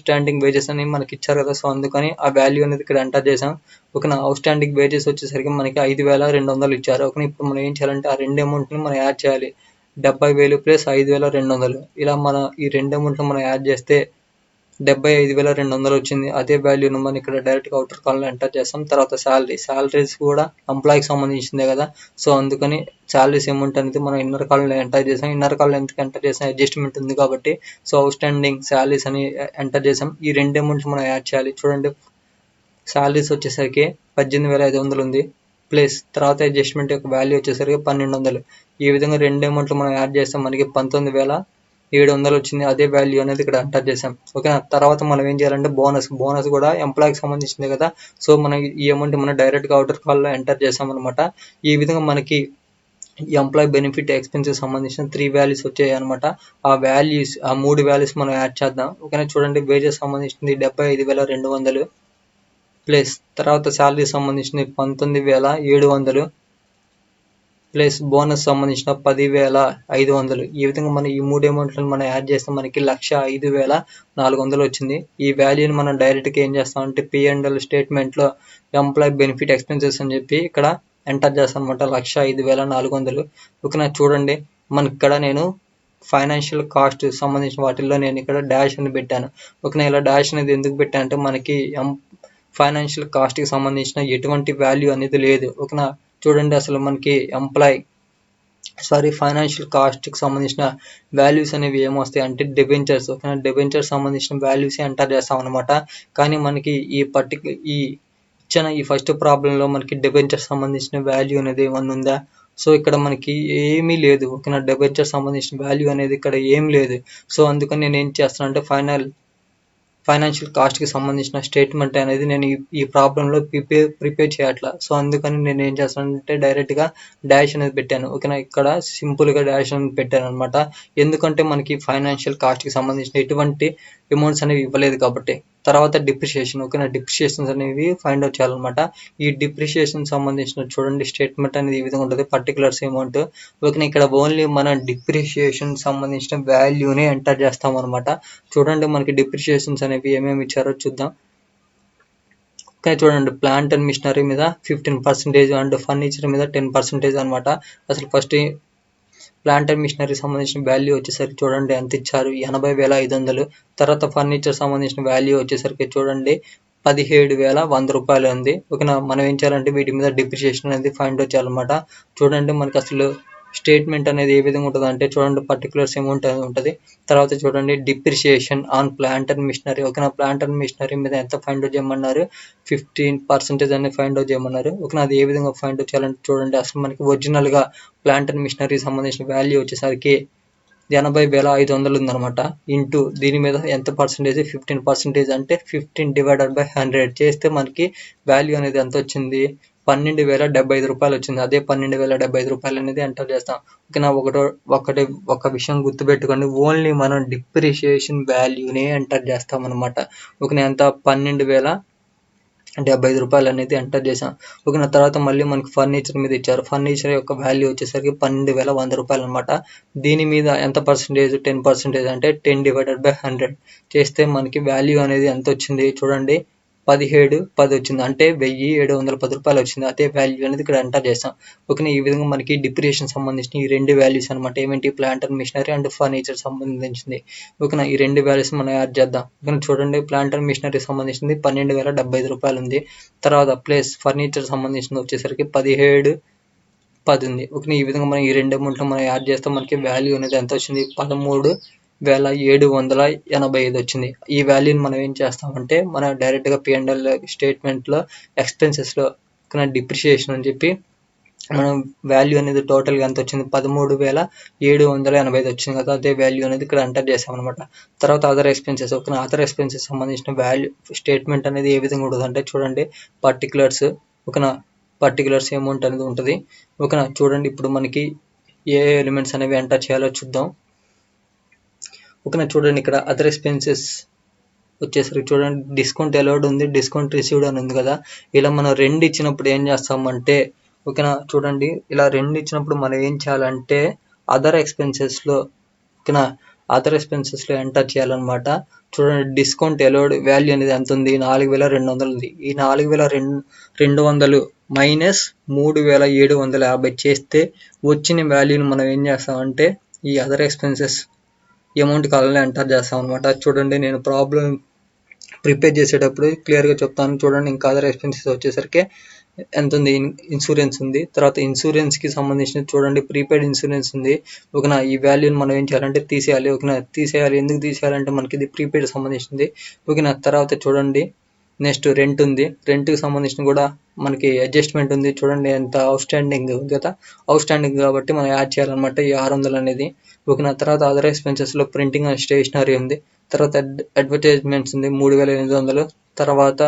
స్టాండింగ్ వేజెస్ అని మనకి ఇచ్చారు కదా, సో అందుకని ఆ వాల్యూ అనేది ఇక్కడ ఎంటర్ చేసాం. ఓకేనా. అవుట్ స్టాండింగ్ వేజెస్ వచ్చేసరికి మనకి 5,200 ఇచ్చారు. ఓకే. ఇప్పుడు మనం ఏం చేయాలంటే ఆ రెండు అమౌంట్ ని మనం యాడ్ చేయాలి. 70,000 ప్లస్ 5,200 ఇలా మనం ఈ రెండు అమౌంట్ మనం యాడ్ చేస్తే 75,200 వచ్చింది. అదే వాల్యూను మనం ఇక్కడ డైరెక్ట్ గా అవుటర్ కాలంలో ఎంటర్ చేస్తాం. తర్వాత శాలరీస్ కూడా ఎంప్లాయీకి సంబంధించిందే కదా, సో అందుకని శాలరీస్ అమౌంట్ అనేది మనం ఇన్నర్ కాలంలో ఎంటర్ చేసాం. ఇన్నర్ కాలంలో ఎందుకు ఎంటర్ చేసాం, అడ్జస్ట్మెంట్ ఉంది కాబట్టి. సో అవుట్ స్టాండింగ్ శాలరీస్ అని ఎంటర్ చేసాం. ఈ రెండు అమౌంట్స్ మనం యాడ్ చేయాలి. చూడండి శాలరీస్ వచ్చేసరికి 18,500 ఉంది. ప్లస్ తర్వాత అడ్జస్ట్మెంట్ యొక్క వాల్యూ వచ్చేసరికి 1,200. ఈ విధంగా రెండు అమౌంట్లు మనం యాడ్ చేస్తాం. మనకి 19,700 వచ్చింది. అదే వాల్యూ అనేది ఇక్కడ ఎంటర్ చేసాం. ఓకేనా. తర్వాత మనం ఏం చేయాలంటే బోనస్ కూడా ఎంప్లాయీకి సంబంధించింది కదా, సో మనం ఈ అమౌంట్ మనం డైరెక్ట్ గా అవుటర్ కాల్ లో ఎంటర్ చేసాం అనమాట. ఈ విధంగా మనకి ఎంప్లాయీ బెనిఫిట్ ఎక్స్పెన్సెస్ సంబంధించిన 3 వాల్యూస్ వచ్చాయి అనమాట. ఆ మూడు వాల్యూస్ మనం యాడ్ చేద్దాం. ఓకేనా. చూడండి వేజెస్ సంబంధించింది 75,200 ప్లస్ తర్వాత శాలరీ సంబంధించింది 19,700 ప్లస్ బోనస్ సంబంధించిన 10,500. ఈ విధంగా మనం ఈ మూడు అమౌంట్లను మనం యాడ్ చేస్తే మనకి 1,05,400 వచ్చింది. ఈ వాల్యూని మనం డైరెక్ట్ గా ఏం చేస్తాం అంటే P&L స్టేట్మెంట్ లో ఎంప్లాయీ బెనిఫిట్ ఎక్స్పెన్సెస్ అని చెప్పి ఇక్కడ ఎంటర్ చేస్తాం అనమాట. 1,05,400. ఓకేనా. చూడండి మనకి ఇక్కడ నేను ఫైనాన్షియల్ కాస్ట్ సంబంధించిన వాటిల్లో నేను ఇక్కడ డాష్ అని పెట్టాను. ఓకేనా. ఇలా డాష్ అనేది ఎందుకు పెట్టానంటే మనకి ఫైనాన్షియల్ కాస్ట్ కి సంబంధించిన ఎటువంటి వాల్యూ అనేది లేదు. ఓకేనా. చూడండి అసలు మనకి ఫైనాన్షియల్ కాస్ట్ కి సంబంధించిన వాల్యూస్ అనేవి ఏమొస్తాయి అంటే డిబెంచర్స్. ఓకేనా. డిబెంచర్స్ సంబంధించిన వాల్యూస్ ఎంటర్ చేస్తాం అనమాట. కానీ మనకి ఈ ఫస్ట్ ప్రాబ్లం లో మనకి డిబెంచర్ సంబంధించిన వాల్యూ అనేది ఏమన్నా ఉందా, సో ఇక్కడ మనకి ఏమీ లేదు. ఓకేనా. డిబెంచర్ సంబంధించిన వాల్యూ అనేది ఇక్కడ ఏం లేదు. సో అందుకని నేను ఏం చేస్తాను అంటే ఫైనాన్షియల్ కాస్ట్కి సంబంధించిన స్టేట్మెంట్ అనేది నేను ఈ ప్రాబ్లంలో ప్రిపేర్ చేయట్లా. సో అందుకని నేను ఏం చేస్తానంటే డైరెక్ట్గా డాష్ అనేది పెట్టాను. ఓకేనా, ఇక్కడ సింపుల్గా డాష్ అనేది పెట్టాను అనమాట. ఎందుకంటే మనకి ఫైనాన్షియల్ కాస్ట్కి సంబంధించిన ఎటువంటి అమౌంట్స్ అనేవి ఇవ్వలేదు కాబట్టి. తర్వాత డిప్రిషియేషన్. ఓకేనా, డిప్రిషియేషన్స్ అనేవి ఫైండ్ అవుట్ చేయాలన్నమాట. ఈ డిప్రిషియేషన్ సంబంధించిన చూడండి స్టేట్మెంట్ అనేది ఈ విధంగా ఉంటుంది, పర్టికులర్స్ అమౌంట్. ఓకేనా, ఇక్కడ ఓన్లీ మనం డిప్రిషియేషన్ సంబంధించిన వాల్యూని ఎంటర్ చేస్తాం అనమాట. చూడండి మనకి డిప్రిషియేషన్స్ అనేవి ఏమేమి ఇచ్చారో చూద్దాం. ఓకే, చూడండి ప్లాంట్ అండ్ మిషనరీ మీద 15% అండ్ ఫర్నిచర్ మీద 10% అనమాట. అసలు ఫస్ట్ ప్లాంట్ అండ్ మిషనరీ సంబంధించిన వాల్యూ వచ్చేసరికి చూడండి ఎంత ఇచ్చారు, 80,500. తర్వాత ఫర్నిచర్ సంబంధించిన వాల్యూ వచ్చేసరికి చూడండి 17,100 రూపాయలు ఉంది. ఓకేనా, మనం ఏం చేయాలంటే వీటి మీద డిప్రిషియేషన్ అనేది ఫైండ్ అవుట్ చేయాలన్నమాట. చూడండి మనకి అసలు స్టేట్మెంట్ అనేది ఏ విధంగా ఉంటుంది అంటే చూడండి పర్టికులర్స్ అమౌంట్ అనేది ఉంటుంది. తర్వాత చూడండి depreciation on plant and machinery. ఓకేనా, ప్లాంట్ అండ్ మిషనరీ మీద ఎంత ఫైండ్ అవుట్ చేయమన్నారు, 15% అనేది ఫైండ్ అవుట్ చేయమన్నారు. ఓకేనా, అది ఏ విధంగా ఫైండ్ అవుట్ చేయాలంటే చూడండి అసలు మనకి ఒరిజినల్గా ప్లాంట్ అండ్ మిషనరీ సంబంధించిన వాల్యూ వచ్చేసరికి 80,500 ఉందన్నమాట. ఇంటూ దీని మీద ఎంత పర్సెంటేజ్, 15% అంటే 15/100 చేస్తే మనకి వాల్యూ అనేది ఎంత వచ్చింది, 12,075 రూపాయలు వచ్చింది. అదే 12,075 రూపాయలు అనేది ఎంటర్ చేస్తాం. ఓకేనా, ఒక విషయం గుర్తుపెట్టుకోండి, ఓన్లీ మనం డిప్రిషియేషన్ వాల్యూనే ఎంటర్ చేస్తాం అనమాట. ఓకేనా, ఎంత 12,075 రూపాయలు అనేది ఎంటర్ చేసాం. ఓకేనా, తర్వాత మళ్ళీ మనకి ఫర్నిచర్ మీద ఇచ్చారు. ఫర్నిచర్ యొక్క వాల్యూ వచ్చేసరికి 12,100 రూపాయలు అనమాట. దీని మీద ఎంత పర్సెంటేజ్, 10% అంటే 10/100 చేస్తే మనకి వాల్యూ అనేది ఎంత వచ్చింది చూడండి, 1710 వచ్చింది. అంటే 1,710 రూపాయలు వచ్చింది. అదే వాల్యూ అనేది ఇక్కడ ఎంటర్ చేస్తాం. ఓకేనా, ఈ విధంగా మనకి డిప్రిషియేషన్ సంబంధించిన ఈ రెండు వాల్యూస్ అనమాట. ఏమిటి, plant and machinery and furniture సంబంధించింది. ఓకేనా, ఈ రెండు వాల్యూస్ మనం యాడ్ చేద్దాం. ఓకేనా, చూడండి ప్లాంట్ అండ్ మిషనరీ సంబంధించింది 12,075 రూపాయలు ఉంది. తర్వాత ప్లస్ ఫర్నిచర్ సంబంధించింది వచ్చేసరికి 1710 ఉంది. ఓకేనా, ఈ విధంగా మనం ఈ రెండు అమౌంట్లు మనం యాడ్ చేస్తే మనకి వాల్యూ అనేది ఎంత వచ్చింది, 13,785 వచ్చింది. ఈ వాల్యూని మనం ఏం చేస్తామంటే మనం డైరెక్ట్గా P&L స్టేట్మెంట్లో ఎక్స్పెన్సెస్లో డిప్రిషియేషన్ అని చెప్పి మనం వాల్యూ అనేది టోటల్గా ఎంత వచ్చింది, 13,785 వచ్చింది కదా, అదే వాల్యూ అనేది ఇక్కడ ఎంటర్ చేసాం అనమాట. తర్వాత అదర్ ఎక్స్పెన్సెస్. ఓకేనా, అదర్ ఎక్స్పెన్సెస్ సంబంధించిన వాల్యూ స్టేట్మెంట్ అనేది ఏ విధంగా ఉంటుంది అంటే చూడండి పర్టికులర్స్. ఓకేనా, పర్టికులర్స్ అమౌంట్ అనేది ఉంటుంది. ఓకేనా, చూడండి ఇప్పుడు మనకి ఏ ఎలిమెంట్స్ అనేవి ఎంటర్ చేయాలో చూద్దాం. ఓకేనా, చూడండి ఇక్కడ అదర్ ఎక్స్పెన్సెస్ వచ్చేసరికి చూడండి డిస్కౌంట్ అలౌడ్ ఉంది, డిస్కౌంట్ రిసీవ్డ్ అని ఉంది కదా. ఇలా మనం రెండు ఇచ్చినప్పుడు ఏం చేస్తామంటే ఓకేనా, చూడండి ఇలా రెండు ఇచ్చినప్పుడు మనం ఏం చేయాలంటే అదర్ ఎక్స్పెన్సెస్లో ఓకేనా, అదర్ ఎక్స్పెన్సెస్లో ఎంటర్ చేయాలన్నమాట. చూడండి డిస్కౌంట్ అలౌడ్ వాల్యూ అనేది ఎంత ఉంది, 4,200 ఉంది. ఈ 4,200 మైనస్ 3,750 చేస్తే వచ్చిన వాల్యూని మనం ఏం చేస్తామంటే ఈ అదర్ ఎక్స్పెన్సెస్ అమౌంట్ కాలంలో ఎంటర్ చేస్తాం అనమాట. చూడండి నేను ప్రాబ్లం ప్రిపేర్ చేసేటప్పుడు క్లియర్గా చెప్తాను. చూడండి ఇంకా అదర్ ఎక్స్పెన్సెస్ వచ్చేసరికి ఎంత ఉంది, ఇన్సూరెన్స్ ఉంది. తర్వాత ఇన్సూరెన్స్కి సంబంధించిన చూడండి ప్రీపెయిడ్ ఇన్సూరెన్స్ ఉంది. ఓకేనా, ఈ వాల్యూని మనం ఏం చేయాలంటే తీసేయాలి. ఓకేనా, తీసేయాలి. ఎందుకు తీసేయాలంటే మనకి ఇది ప్రీపెయిడ్ సంబంధించింది. ఓకేనా, తర్వాత చూడండి నెక్స్ట్ రెంట్ ఉంది. రెంట్కి సంబంధించిన కూడా మనకి అడ్జస్ట్మెంట్ ఉంది. చూడండి ఎంత అవుట్ స్టాండింగ్ ఉంది కదా, అవుట్ స్టాండింగ్ కాబట్టి మనం యాడ్ చేయాలన్నమాట ఈ 600 అనేది. ఓకేనా, తర్వాత అదర్ ఎక్స్పెన్సెస్లో ప్రింటింగ్ అండ్ స్టేషనరీ ఉంది. తర్వాత అడ్వర్టైజ్మెంట్స్ ఉంది 3,800. తర్వాత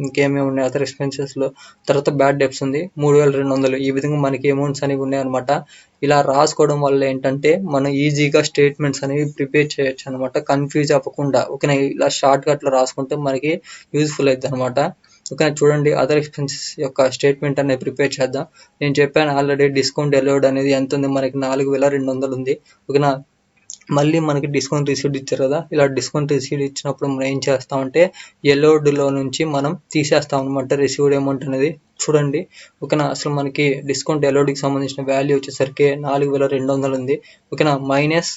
ఇంకేమేమి ఉన్నాయి అదర్ ఎక్స్పెన్సెస్లో. తర్వాత బ్యాడ్ డెప్స్ ఉంది 3,200. ఈ విధంగా మనకి అమౌంట్స్ అనేవి ఉన్నాయి అనమాట. ఇలా రాసుకోవడం వల్ల ఏంటంటే మనం ఈజీగా స్టేట్మెంట్స్ అనేవి ప్రిపేర్ చేయొచ్చు అనమాట, కన్ఫ్యూజ్ అవ్వకుండా. ఓకేనా, ఇలా షార్ట్ కట్లో రాసుకుంటే మనకి యూజ్ఫుల్ అవుతుంది అనమాట. ఓకేనా, చూడండి అదర్ ఎక్స్పెన్సెస్ యొక్క స్టేట్మెంట్ అనేది ప్రిపేర్ చేద్దాం. నేను చెప్పాను ఆల్రెడీ డిస్కౌంట్ అలౌడ్ అనేది ఎంత ఉంది, మనకి 4,200 ఉంది. ఓకేనా, మళ్ళీ మనకి డిస్కౌంట్ రిసీవ్డ్ ఇచ్చారు కదా, ఇలా డిస్కౌంట్ రిసీవ్డ్ ఇచ్చినప్పుడు మనం ఏం చేస్తామంటే అలౌడ్లో నుంచి మనం తీసేస్తాం అనమాట రిసీవ్డ్ అమౌంట్ అనేది. చూడండి ఓకేనా, అసలు మనకి డిస్కౌంట్ అలౌడ్కి సంబంధించిన వాల్యూ వచ్చేసరికి 4,200 ఉంది. ఓకేనా, మైనస్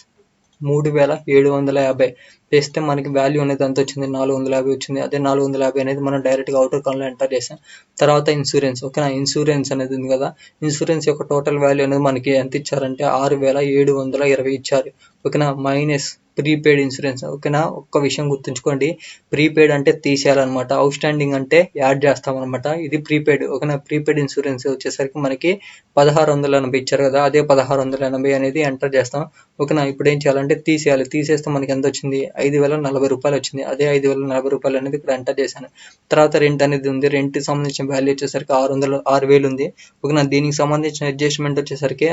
3,750 చేస్తే మనకి వాల్యూ అనేది ఎంత వచ్చింది, 450 వచ్చింది. అదే 450 అనేది మనం డైరెక్ట్గా అవుటర్ కాలంలో ఎంటర్ చేసాం. తర్వాత ఇన్సూరెన్స్. ఓకేనా, ఇన్సూరెన్స్ అనేది ఉంది కదా, ఇన్సూరెన్స్ యొక్క టోటల్ వాల్యూ అనేది మనకి ఎంత ఇచ్చారంటే 6,720 ఇచ్చారు. ఓకేనా, మైనస్ ప్రీపెయిడ్ ఇన్సూరెన్స్. ఓకేనా, ఒక్క విషయం గుర్తుంచుకోండి, ప్రీపెయిడ్ అంటే తీసేయాలన్నమాట, అవుట్ స్టాండింగ్ అంటే యాడ్ చేస్తామన్నమాట. ఇది ప్రీపెయిడ్. ఓకేనా, ప్రీపెయిడ్ ఇన్సూరెన్స్ వచ్చేసరికి మనకి 1680 ఇచ్చారు కదా, అదే 1680 అనేది ఎంటర్ చేస్తాం. ఓకేనా, ఇప్పుడు ఏం చేయాలంటే తీసేయాలి. తీసేస్తే మనకి ఎంత వచ్చింది, 5040 రూపాయలు వచ్చింది. అదే 5040 రూపాయలు అనేది ఇక్కడ ఎంటర్ చేశాను. తర్వాత రెంట్ అనేది ఉంది, రెంట్ సంబంధించిన వాల్యూ వచ్చేసరికి 6000 ఉంది. ఓకేనా, దీనికి సంబంధించిన అడ్జస్ట్మెంట్ వచ్చేసరికి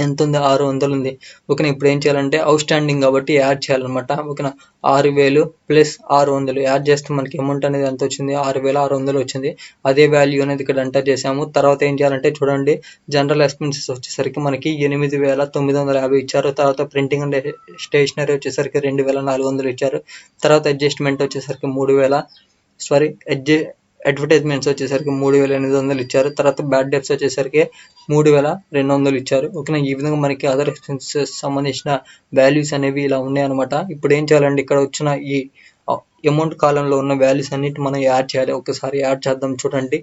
ఎంత ఉంది, 600 ఉంది. ఓకేనా, ఇప్పుడు ఏం చేయాలంటే అవుట్ స్టాండింగ్ కాబట్టి యాడ్ చేయాలన్నమాట. ఓకేనా, 6000 ప్లస్ 600 యాడ్ చేస్తే మనకి అమౌంట్ అనేది ఎంత వచ్చింది, 6600 వచ్చింది. అదే వాల్యూ అనేది ఇక్కడ ఎంటర్ చేసాము. తర్వాత ఏం చేయాలంటే చూడండి, జనరల్ ఎక్స్పెన్సెస్ వచ్చేసరికి మనకి 8950 ఇచ్చారు. తర్వాత ప్రింటింగ్ అండ్ స్టేషనరీ వచ్చేసరికి 2400 ఇచ్చారు. తర్వాత అడ్జస్ట్మెంట్ వచ్చేసరికి అడ్వర్టైజ్మెంట్స్ వచ్చేసరికి 3800 ఇచ్చారు. తర్వాత బ్యాడ్ డెప్స్ వచ్చేసరికి 3200 ఇచ్చారు. ఓకేనా, ఈ విధంగా మనకి అదర్ ఎక్స్పెన్సెస్ సంబంధించిన వాల్యూస్ అనేవి ఇలా ఉన్నాయన్నమాట. ఇప్పుడు ఏం చేయాలండి, ఇక్కడ వచ్చిన ఈ అమౌంట్ కాలంలో ఉన్న వాల్యూస్ అన్నిటి మనం యాడ్ చేయాలి. ఒకసారి యాడ్ చేద్దాం చూడండి.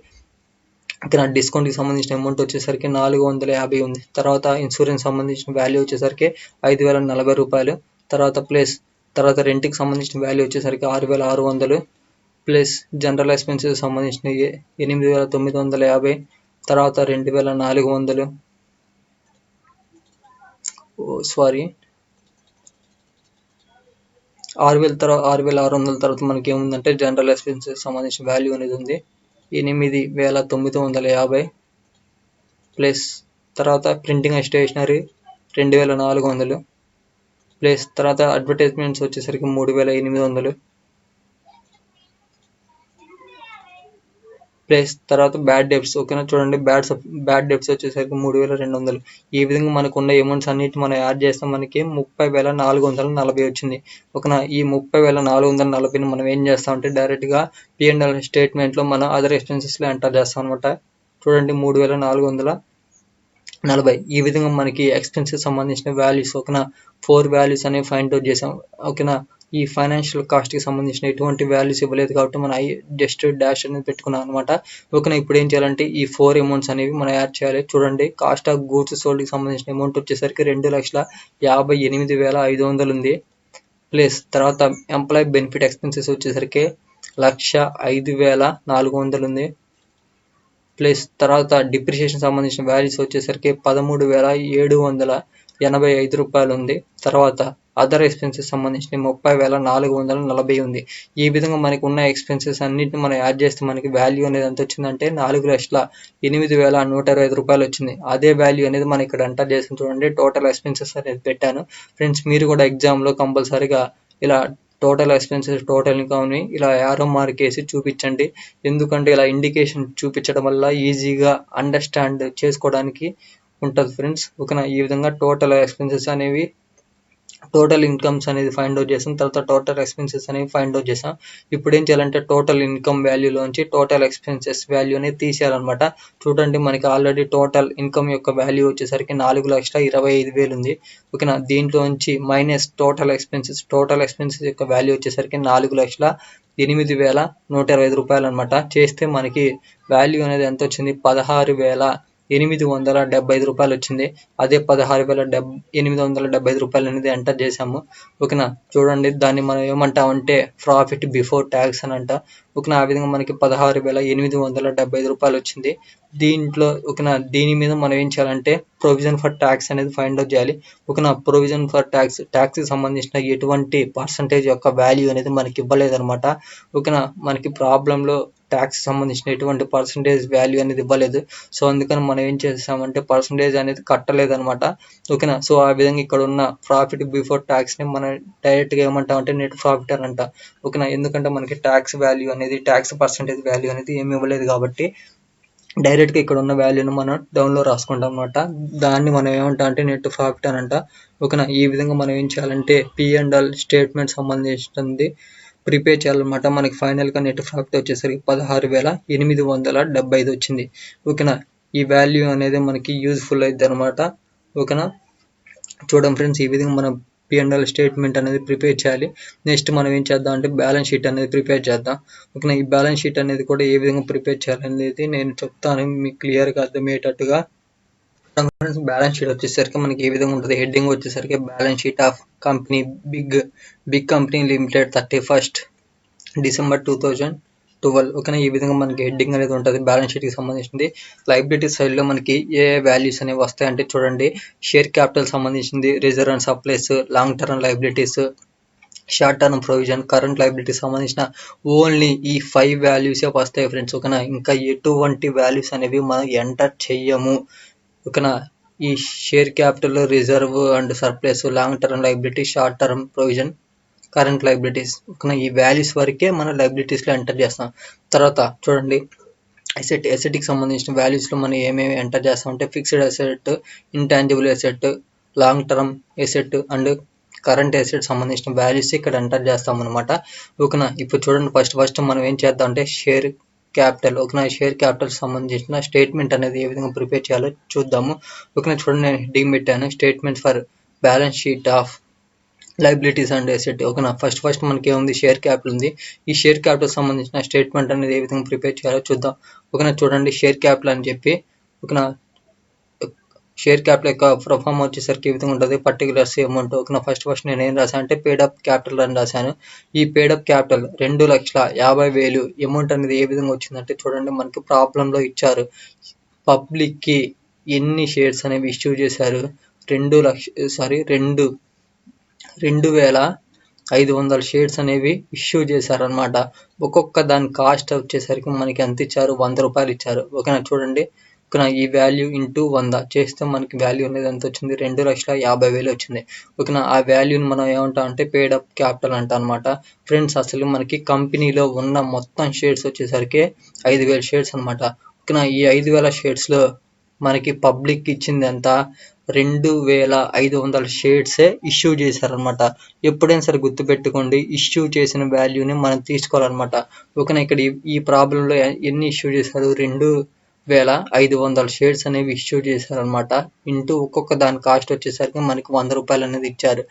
ఇక్కడ డిస్కౌంట్కి సంబంధించిన అమౌంట్ వచ్చేసరికి 450 ఉంది. తర్వాత ఇన్సూరెన్స్ సంబంధించిన వాల్యూ వచ్చేసరికి 5040 రూపాయలు. తర్వాత రెంట్కి సంబంధించిన వాల్యూ వచ్చేసరికి 6600 ప్లస్ జనరల్ ఎక్స్పెన్సెస్ సంబంధించిన 8950, తర్వాత 2400 6600. తర్వాత మనకి ఏముందంటే జనరల్ ఎక్స్పెన్సెస్ సంబంధించిన వాల్యూ అనేది ఉంది 8950 ప్లస్ తర్వాత ప్రింటింగ్ అండ్ స్టేషనరీ 2400 ప్లస్ తర్వాత అడ్వర్టైజ్మెంట్స్ వచ్చేసరికి 3800 ప్లస్ తర్వాత బ్యాడ్ డెప్ట్స్. ఓకేనా, చూడండి బ్యాడ్ డెప్ట్స్ వచ్చేసరికి 3200. ఈ విధంగా మనకు ఉన్న అమౌంట్స్ అన్నిటి మనం యాడ్ చేస్తే మనకి 30440 వచ్చింది. ఓకేనా, ఈ 30440ని మనం ఏం చేస్తామంటే డైరెక్ట్గా P&L స్టేట్మెంట్లో మనం అదర్ ఎక్స్పెన్సెస్లో ఎంటర్ చేస్తాం అనమాట. చూడండి 3440. ఈ విధంగా మనకి ఎక్స్పెన్సెస్ సంబంధించిన వాల్యూస్ ఓకేనా 4 వాల్యూస్ అనేవి ఫైండ్ అవుట్ చేసాం. ఓకేనా, ఈ ఫైనాన్షియల్ కాస్ట్కి సంబంధించిన ఎటువంటి వాల్యూస్ ఇవ్వలేదు కాబట్టి మనం జస్ట్ డాష్ అనేది పెట్టుకున్నాం అనమాట. ఓకేనా, ఇప్పుడు ఏం చేయాలంటే ఈ 4 అమౌంట్స్ అనేవి మనం యాడ్ చేయాలి. చూడండి, కాస్ట్ ఆఫ్ గూడ్స్ సోల్డ్కి సంబంధించిన అమౌంట్ వచ్చేసరికి 2,58,500 ఉంది. ప్లస్ తర్వాత ఎంప్లాయీ బెనిఫిట్ ఎక్స్పెన్సెస్ వచ్చేసరికి 1,05,400 ఉంది. ప్లస్ తర్వాత డిప్రిషియేషన్ సంబంధించిన వాల్యూస్ వచ్చేసరికి 13,785 రూపాయలు ఉంది. తర్వాత అదర్ ఎక్స్పెన్సెస్ సంబంధించిన 30,440 ఉంది. ఈ విధంగా మనకి ఉన్న ఎక్స్పెన్సెస్ అన్నిటిని మనం యాడ్ చేస్తే మనకి వాల్యూ అనేది ఎంత వచ్చిందంటే 4,08,125 రూపాయలు వచ్చింది. అదే వాల్యూ అనేది మనం ఇక్కడ ఎంటర్ చేసి చూడండి, టోటల్ ఎక్స్పెన్సెస్ అనేది పెట్టాను. ఫ్రెండ్స్, మీరు కూడా ఎగ్జామ్లో కంపల్సరీగా ఇలా టోటల్ ఎక్స్పెన్సెస్ టోటల్ ఇన్కమ్ని ఇలా యారో మార్క్ వేసి చూపించండి. ఎందుకంటే ఇలా ఇండికేషన్ చూపించడం వల్ల ఈజీగా అండర్స్టాండ్ చేసుకోవడానికి ఉంటుంది ఫ్రెండ్స్. ఓకేనా, ఈ విధంగా టోటల్ ఎక్స్పెన్సెస్ అనేవి టోటల్ ఇన్కమ్స్ అనేది ఫైండ్ అవుట్ చేసాం. తర్వాత టోటల్ ఎక్స్పెన్సెస్ అనేవి ఫైండ్ అవుట్ చేసాం. ఇప్పుడు ఏం చేయాలంటే టోటల్ ఇన్కమ్ వాల్యూలోంచి టోటల్ ఎక్స్పెన్సెస్ వాల్యూ అనేది తీసేయాలన్నమాట. చూడండి, మనకి ఆల్రెడీ టోటల్ ఇన్కమ్ యొక్క వాల్యూ వచ్చేసరికి 4,25,000 ఉంది. ఓకేనా, దీంట్లోంచి మైనస్ టోటల్ ఎక్స్పెన్సెస్ యొక్క వాల్యూ వచ్చేసరికి 4,08,125 రూపాయలు అనమాట. చేస్తే మనకి వాల్యూ అనేది ఎంత వచ్చింది, 16,875 రూపాయలు వచ్చింది. అదే 16,875 రూపాయలు అనేది ఎంటర్ చేసాము. ఓకేనా, చూడండి, దాన్ని మనం ఏమంటామంటే ప్రాఫిట్ బిఫోర్ ట్యాక్స్ అని అంట. ఓకేనా, ఆ విధంగా మనకి 16,875 రూపాయలు వచ్చింది. దీంట్లో ఓకేనా, దీని మీద మనం ఏం చేయాలంటే ప్రొవిజన్ ఫర్ ట్యాక్స్ అనేది ఫైండ్ అవుట్ చేయాలి. ఓకేనా, ప్రొవిజన్ ఫర్ ట్యాక్స్కి సంబంధించిన ఎటువంటి పర్సంటేజ్ యొక్క వాల్యూ అనేది మనకి ఇవ్వలేదన్నమాట. ఓకేనా, మనకి ప్రాబ్లంలో ట్యాక్స్ సంబంధించిన ఎటువంటి పర్సంటేజ్ వాల్యూ అనేది ఇవ్వలేదు. సో అందుకని మనం ఏం చేసామంటే పర్సంటేజ్ అనేది కట్టలేదన్నమాట. ఓకేనా, సో ఆ విధంగా ఇక్కడ ఉన్న ప్రాఫిట్ బిఫోర్ ట్యాక్స్ని మనం డైరెక్ట్గా ఏమంటామంటే నెట్ ప్రాఫిట్ అని అంట. ఓకేనా, ఎందుకంటే మనకి ట్యాక్స్ వాల్యూ అనేది ట్యాక్స్ పర్సంటేజ్ వాల్యూ అనేది ఏమి ఇవ్వలేదు కాబట్టి డైరెక్ట్గా ఇక్కడ ఉన్న వాల్యూని మనం డౌన్లో రాసుకుంటాం అనమాట. దాన్ని మనం ఏమంటాం అంటే నెట్ ప్రాఫిట్ అని అంట. ఓకేనా, ఈ విధంగా మనం ఏం చేయాలంటే P&L స్టేట్మెంట్ సంబంధించింది ప్రిపేర్ చేయాలన్నమాట. మనకి ఫైనల్గా నెట్ ప్రాఫిట్ వచ్చేసరికి 16,875 వచ్చింది. ఓకేనా, ఈ వాల్యూ అనేది మనకి యూజ్ఫుల్ అవుతుంది అనమాట. ఓకేనా, చూడండి ఫ్రెండ్స్, ఈ విధంగా మనం P&L స్టేట్మెంట్ అనేది ప్రిపేర్ చేయాలి. నెక్స్ట్ మనం ఏం చేద్దాం అంటే బ్యాలెన్స్ షీట్ అనేది ప్రిపేర్ చేద్దాం. ఓకేనా, ఈ బ్యాలెన్స్ షీట్ అనేది కూడా ఏ విధంగా ప్రిపేర్ చేయాలనేది నేను చెప్తాను మీకు క్లియర్గా అర్థమయ్యేటట్టుగా. బ్యాలెన్స్ షీట్ వచ్చేసరికి మనకి ఏ విధంగా ఉంటుంది, హెడ్డింగ్ వచ్చేసరికి balance sheet of company Big Company Limited 31st December 2012. ఓకేనా, ఈ విధంగా మనకి హెడ్డింగ్ అనేది ఉంటుంది బ్యాలెన్స్ షీట్కి సంబంధించింది. లైబిలిటీ సైడ్లో మనకి ఏ వాల్యూస్ అనేవి వస్తాయంటే చూడండి, షేర్ క్యాపిటల్ సంబంధించింది, reserve and supplies, long term liabilities, short term provision, current liability సంబంధించిన ఓన్లీ ఈ 5 వాల్యూసే వస్తాయి ఫ్రెండ్స్. ఓకేనా, ఇంకా ఎటువంటి వాల్యూస్ అనేవి మనం ఎంటర్ చెయ్యము. ఓకేనా, ఈ share capital, reserve and surplus, long term liability, short term provision, current liabilities. ఓకేనా, ఈ వాల్యూస్ వరకే మనం లైబిలిటీస్లో ఎంటర్ చేస్తాం. తర్వాత చూడండి, అసెట్కి సంబంధించిన వాల్యూస్లో మనం ఏమేమి ఎంటర్ చేస్తామంటే fixed asset, intangible asset, long term asset and current asset సంబంధించిన వాల్యూస్ ఇక్కడ ఎంటర్ చేస్తాం అనమాట. ఓకేనా, ఇప్పుడు చూడండి, ఫస్ట్ మనం ఏం చేద్దాం అంటే షేర్ క్యాపిటల్. ఓకేనా, షేర్ క్యాపిటల్ సంబంధించిన స్టేట్మెంట్ అనేది ఏ విధంగా ప్రిపేర్ చేయాలో చూద్దాము. ఓకేనా, చూడండి, నేను హెడ్డింగ్ పెట్టాను, statement for balance sheet of liabilities and asset. ఓకేనా, ఫస్ట్ మనకి ఏముంది, షేర్ క్యాపిటల్ ఉంది. ఈ షేర్ క్యాపిటల్ సంబంధించిన స్టేట్మెంట్ అనేది ఏ విధంగా ప్రిపేర్ చేయాలో చూద్దాం. ఓకేనా, చూడండి, షేర్ క్యాపిటల్ అని చెప్పి, ఓకేనా, షేర్ క్యాపిటల్ యొక్క ప్రొఫార్మ్ వచ్చేసరికి ఈ విధంగా ఉంటుంది, పర్టికులర్స్ అమౌంట్. ఓకేనా, ఫస్ట్ నేను ఏం రాశాను అంటే పేడ్ అప్ క్యాపిటల్ అని రాశాను. ఈ పేడ్ అప్ క్యాపిటల్ 2,50,000 అమౌంట్ అనేది ఏ విధంగా వచ్చిందంటే చూడండి, మనకి ప్రాబ్లంలో ఇచ్చారు, పబ్లిక్కి ఎన్ని షేర్స్ అనేవి ఇష్యూ చేశారు, 2,500 షేర్స్ అనేవి ఇష్యూ చేశారనమాట. ఒక్కొక్క దాని కాస్ట్ వచ్చేసరికి మనకి ఎంత ఇచ్చారు, 100 రూపాయలు ఇచ్చారు. ఓకేనా, చూడండి, ఓకేనా, ఈ వాల్యూ ఇంటూ 100 చేస్తే మనకి వాల్యూ అనేది ఎంత వచ్చింది, 2,50,000 వచ్చింది. ఓకేనా, ఆ వాల్యూని మనం ఏమంటాం అంటే పేడ్ అప్ క్యాపిటల్ అంటాం అనమాట. ఫ్రెండ్స్, అసలు మనకి కంపెనీలో ఉన్న మొత్తం షేర్స్ వచ్చేసరికి 5,000 షేర్స్ అనమాట. ఓకేనా, ఈ 5,000 షేర్స్లో మనకి పబ్లిక్ ఇచ్చింది ఎంత, 2,500 షేర్సే ఇష్యూ చేశారనమాట. ఎప్పుడైనా సరే గుర్తుపెట్టుకోండి, ఇష్యూ చేసిన వాల్యూని మనం తీసుకోవాలన్నమాట. ఓకేనా, ఇక్కడ ఈ ప్రాబ్లంలో ఎన్ని ఇష్యూ చేశారు, 2,500 షేర్స్ అనేవి ఇష్యూ చేశారనమాట. ఇంటూ ఒక్కొక్క దాని కాస్ట్ వచ్చేసరికి మనకి 100 రూపాయలు అనేది ఇచ్చారు.